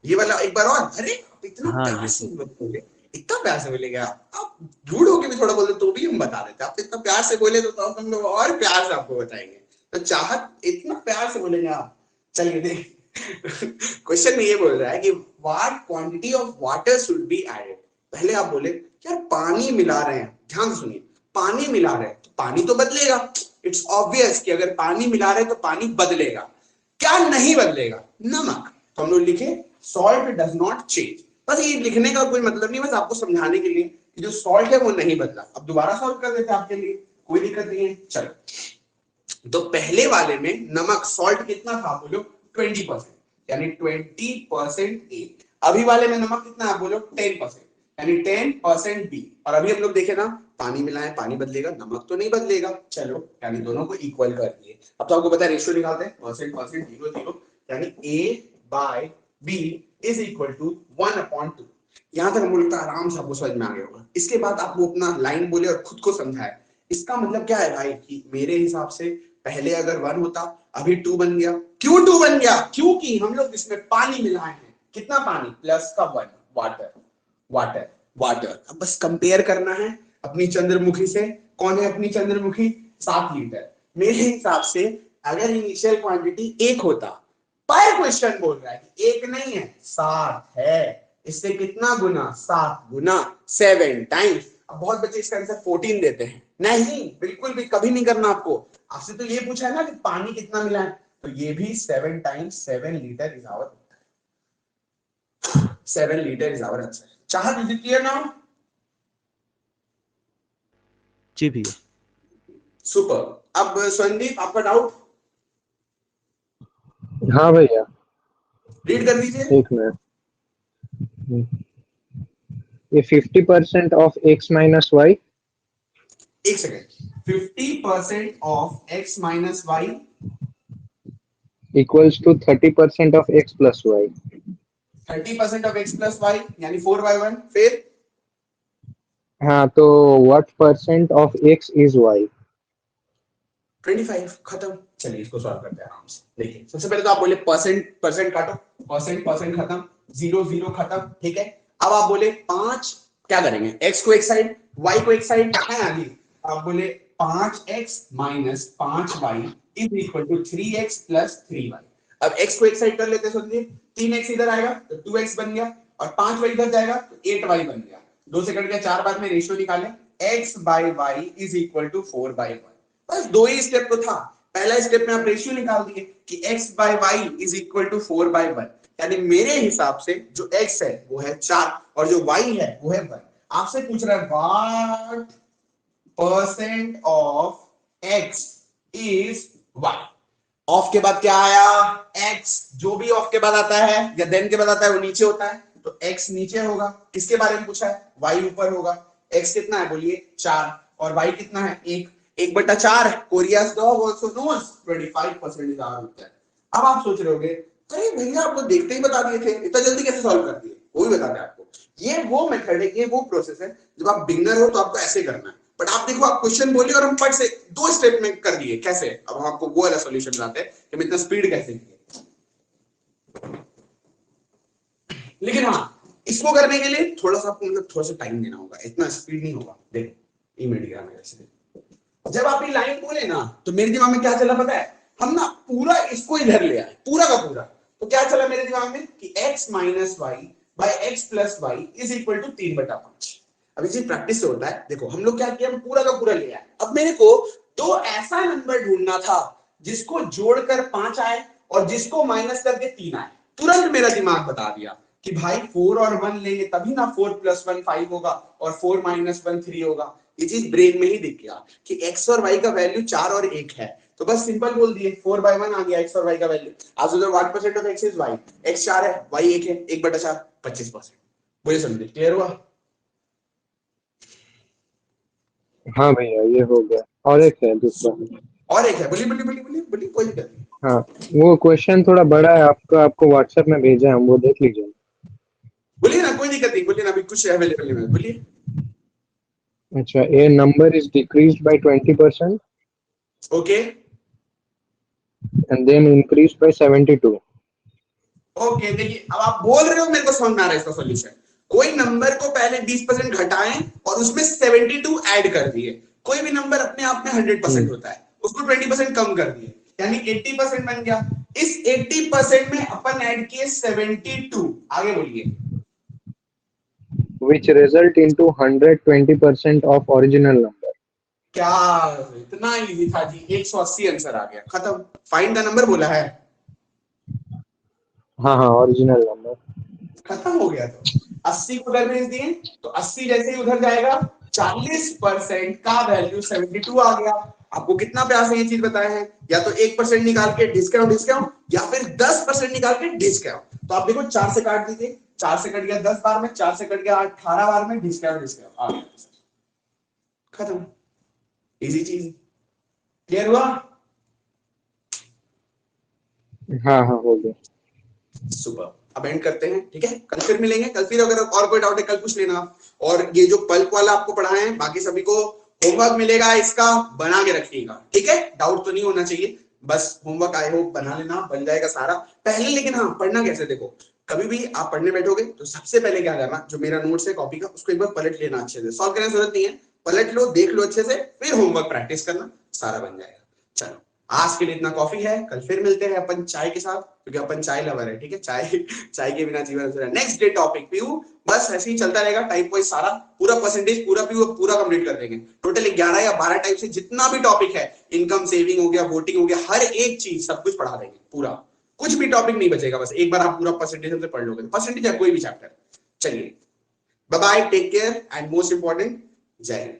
Speaker 1: ये वाला एक बार और। अरे इतना
Speaker 3: हाँ,
Speaker 1: प्यार
Speaker 3: ये
Speaker 1: से बोले, इतना प्यार से बोलेगा आप, झूठ होके भी थोड़ा बोले तो भी हम बता देते। आप इतना प्यार से बोले तो हम लोग और प्यार से आपको बताएंगे। तो चाहत इतना प्यार से बोलेंगे आप। चलिए देख, क्वेश्चन में ये बोल रहा है कि what quantity of water should be added. पहले आप बोले यार पानी मिला रहे हैं, ध्यान से सुनिए, पानी मिला रहे हैं तो पानी तो बदलेगा। इट्स ऑब्वियस कि अगर पानी मिला रहे हैं तो पानी बदलेगा। क्या नहीं बदलेगा? नमक। तो हम लोग लिखे सॉल्ट डज नॉट चेंज। बस ये लिखने का कोई मतलब नहीं, बस आपको समझाने के लिए कि जो सॉल्ट है वो नहीं बदला। अब दोबारा सॉल्व कर देते आपके लिए, कोई दिक्कत नहीं है। चलो, तो पहले वाले में नमक सॉल्ट कितना था बोलो 20%, यानी 20% ए। अभी वाले में नमक कितना है बोलो 10%, यानी 10% बी। और अभी हम लोग देखे ना, पानी मिलाएं पानी बदलेगा, नमक तो नहीं बदलेगा। चलो, यानी दोनों को इक्वल कर दिए। अब तो आपको पता है रेशियो निकालते हैं, परसेंट परसेंट 0 0, यानी A by B is equal to 1/2। यहां तक हम लोग आराम से आपको समझ में आ गया होगा। इसके बाद आप वो अपना लाइन बोले और खुद को समझाए। इसका मतलब क्या है भाई, कि मेरे हिसाब से पहले अगर 1 होता, अभी 2 बन गया। क्यों 2 बन गया? क्योंकि हम लोग इसमें पानी मिलाए हैं। कितना पानी? प्लस का 1, वाटर वाटर वाटर। अब बस कंपेयर करना है अपनी चंद्रमुखी से। कौन है अपनी चंद्रमुखी? 7 लीटर। मेरे हिसाब से अगर इनिशियल क्वांटिटी 1 होता, पर क्वेश्चन बोल रहा है कि 1 नहीं है 7 है, इससे कितना गुना? 7 गुना 7 टाइम्स। अब बहुत बच्चे इसका आंसर 14 देते हैं। नहीं, बिल्कुल भी कभी नहीं करना आपको। आपसे तो ये पूछा है ना कि पानी कितना मिला है, तो ये भी 7 times 7 litre is our 7 litre is our answer. Chahat, is it clear now?
Speaker 3: जी भैया।
Speaker 1: सुपर। अब संदीप, आपका डाउट
Speaker 5: हाँ भैया,
Speaker 1: रीड कर दीजिए।
Speaker 5: एक मिनट। ये 50% ऑफ x माइनस वाई
Speaker 1: एक सेकेंड। 50% ऑफ x minus y
Speaker 5: equals to 30% ऑफ x प्लस वाई।
Speaker 1: 30% ऑफ x प्लस वाई यानी 4/1। फिर
Speaker 5: हाँ, तो what percent of x is y?
Speaker 1: 25। खत्म। चलिए इसको सॉल्व करते हैं आराम से। देखिए, सबसे पहले तो आप बोले परसेंट परसेंट काटो, परसेंट परसेंट खत्म, 0 0 खत्म। ठीक है, अब आप बोले 5, क्या करेंगे? x को एक साइड, y को एक साइड है आगे। आप बोले 5x minus 5y is equal to 3x plus 3y। अब x को एक साइड कर लेते हैं, समझिए 3x इधर आएगा तो 2x बन गया, और 5y इधर जाएगा तो 8y बन गया। 2 से कट गया, 4 बार में रेशियो निकालें, x by y is equal to 4/1। बस 2 ही स्टेप तो था। पहला स्टेप में आप रेशियो निकाल दिए कि x by y is equal to 4/1, यानी मेरे हिसाब से जो x है वो है 4 और जो y है वो है 1। आपसे पूछ रहा है what percent of x is y। Of के बाद क्या आया? x। जो भी ऑफ के बाद आता है या देन के बाद आता है वो नीचे होता है, तो x नीचे होगा। किसके बारे में पूछा है? y ऊपर होगा। x कितना है बोलिए? 4, और y कितना है? 1। 1/4। कोरियास dog also knows 25% is our उत्तर। अब आप सोच रहे होगे, अरे भैया आपको देखते ही बता दिए थे, इतना जल्दी कैसे सॉल्व कर दिए? वो भी बता दें आपको। ये वो मेथड है, ये वो प्रोसेस है, जब आप बिगनर हो तो आपको ऐसे करना है। बट आप देखो, आप क्वेश्चन बोले और हम फट से 2 स्टेप में कर दिए। कैसे? अब हम आपको वो वाला सॉल्यूशन बताते हैं कि हम इतना स्पीड कैसे किए। लेकिन हाँ, इसको करने के लिए थोड़ा सा आपको मतलब थोड़ा सा टाइम देना होगा, इतना स्पीड नहीं होगा। देखो इमीडिएट मेरे से जब आप ये लाइन बोले ना, तो मेरे दिमाग में क्या चला पता है? हम ना पूरा इसको इधर ले आए, पूरा का पूरा। तो क्या चला मेरे दिमाग में कि x minus y by x plus y is equal to 3/5। अब इसी प्रैक्टिस से होता है। देखो हम लोग क्या किया, हम पूरा का पूरा ले आए। अब मेरे को 2 ऐसा नंबर ढूंढना था जिसको जोड़कर 5 आए और जिसको माइनस करके 3 आए। तुरंत मेरा दिमाग बता दिया कि भाई 4 और 1 लेंगे तभी ना 4 + 1 5 होगा और 4 - 1 3 होगा। ये चीज ब्रेन में ही दिख गया कि x और y का वैल्यू 4 और 1 है, तो बस सिंपल बोल दिए 4/1 आ गया x और y का वैल्यू। आज उधर what percent of x is y? x 4 है, y 1 है, 1/4 25%। बोलिए समझे? क्लियर हुआ?
Speaker 5: हाँ भैया, ये हो गया। और एक है दूसरा।
Speaker 1: और एक है, बोलिए बोलिए बोलिए बोलिए बोलिए, कोई दिक्कत नहीं।
Speaker 5: हाँ, वो क्वेश्चन थोड़ा बड़ा है, आपको व्हाट्सएप में भेजा है, हम वो देख लीजिए।
Speaker 1: बोलिए ना, कोई दिक्कत नहीं, बोलिए ना, अभी कुछ अवेलेबल नहीं है, बोलिए।
Speaker 5: अच्छा, A number is decreased by 20%
Speaker 1: okay
Speaker 5: and then increased by 72।
Speaker 1: Okay, देखिए अब आप बोल रहे हो, मेरे को समझ में आ रहा है इसका सॉल्यूशन। कोई नंबर को पहले 20% घटाएं और उसमें 72 ऐड कर दिए। कोई भी नंबर अपने आप में 100% होता है, उसको 20% कम कर दिए, यानी 80% बन गया। इस 80% में अपन ऐड किए 72। आगे बोलिए।
Speaker 5: which result into 120% of original number।
Speaker 1: क्या इतना इजी था जी? 180 आंसर आ गया, खत्म। फाइंड द नंबर बोला है,
Speaker 5: हाँ हाँ, ओरिजिनल नंबर।
Speaker 1: खत्म हो गया। तो 80 उधर भेज दिए तो 80 जैसे ही उधर जाएगा 40% का वैल्यू 72 आ गया। आपको कितना प्यार से ये चीज बताया है, या तो 1% निकाल के डिस्काउंट या फिर 10% निकाल के डिस्काउंट। तो आप देखो 4 से काट दीजिए, 4 से कट गया 10 बार में, 4 से कट गया 18 बार में, डिस्काउंट आ गया, खत्म। इजी चीज, क्लियर हुआ?
Speaker 5: हाँ हाँ हो गया।
Speaker 1: सुपर, अब एंड करते हैं, ठीक है? कल फिर मिलेंगे, कल फिर अगर और कोई डाउट है कल पूछ लेना। और ये जो पल्प वाला आपको पढ़ाए हैं, बाकी सभी को होमवर्क मिलेगा, इसका बना के रखिएगा, ठीक है? डाउट तो नहीं होना चाहिए, बस होमवर्क आई होप बना लेना, बन जाएगा सारा पहले। लेकिन हाँ, पढ़ना कैसे, देखो कभी भी आप पढ़ने बैठोगे तो सबसे पहले क्या करना, जो मेरा नोट्स है कॉपी का, उसको एक बार पलट लेना अच्छे से, सॉल्व करने की जरूरत नहीं है, पलट लो, देख लो अच्छे से, फिर होमवर्क प्रैक्टिस करना, सारा बन जाएगा। चलो आज के लिए इतना कॉफी है, कल फिर मिलते हैं अपन चाय के साथ, क्योंकि अपन चाय लवर है, ठीक है? चाय के बिना जीवन अधूरा है। नेक्स्ट डे टॉपिक पीयू, बस ऐसे ही चलता रहेगा, टाइप वाइज सारा पूरा परसेंटेज पूरा पीयू पूरा कंप्लीट कर देंगे। टोटल 11 या 12 टाइप से जितना भी टॉपिक है, इनकम सेविंग हो गया, वोटिंग हो गया, हर एक चीज सब कुछ पढ़ा देंगे पूरा, कुछ भी टॉपिक नहीं बचेगा। बस एक बार आप पूरा परसेंटेज हमसे पढ़ लोगे, परसेंटेज है कोई भी चैप्टर। चलिए bye bye, take care and most important, जय हिंद।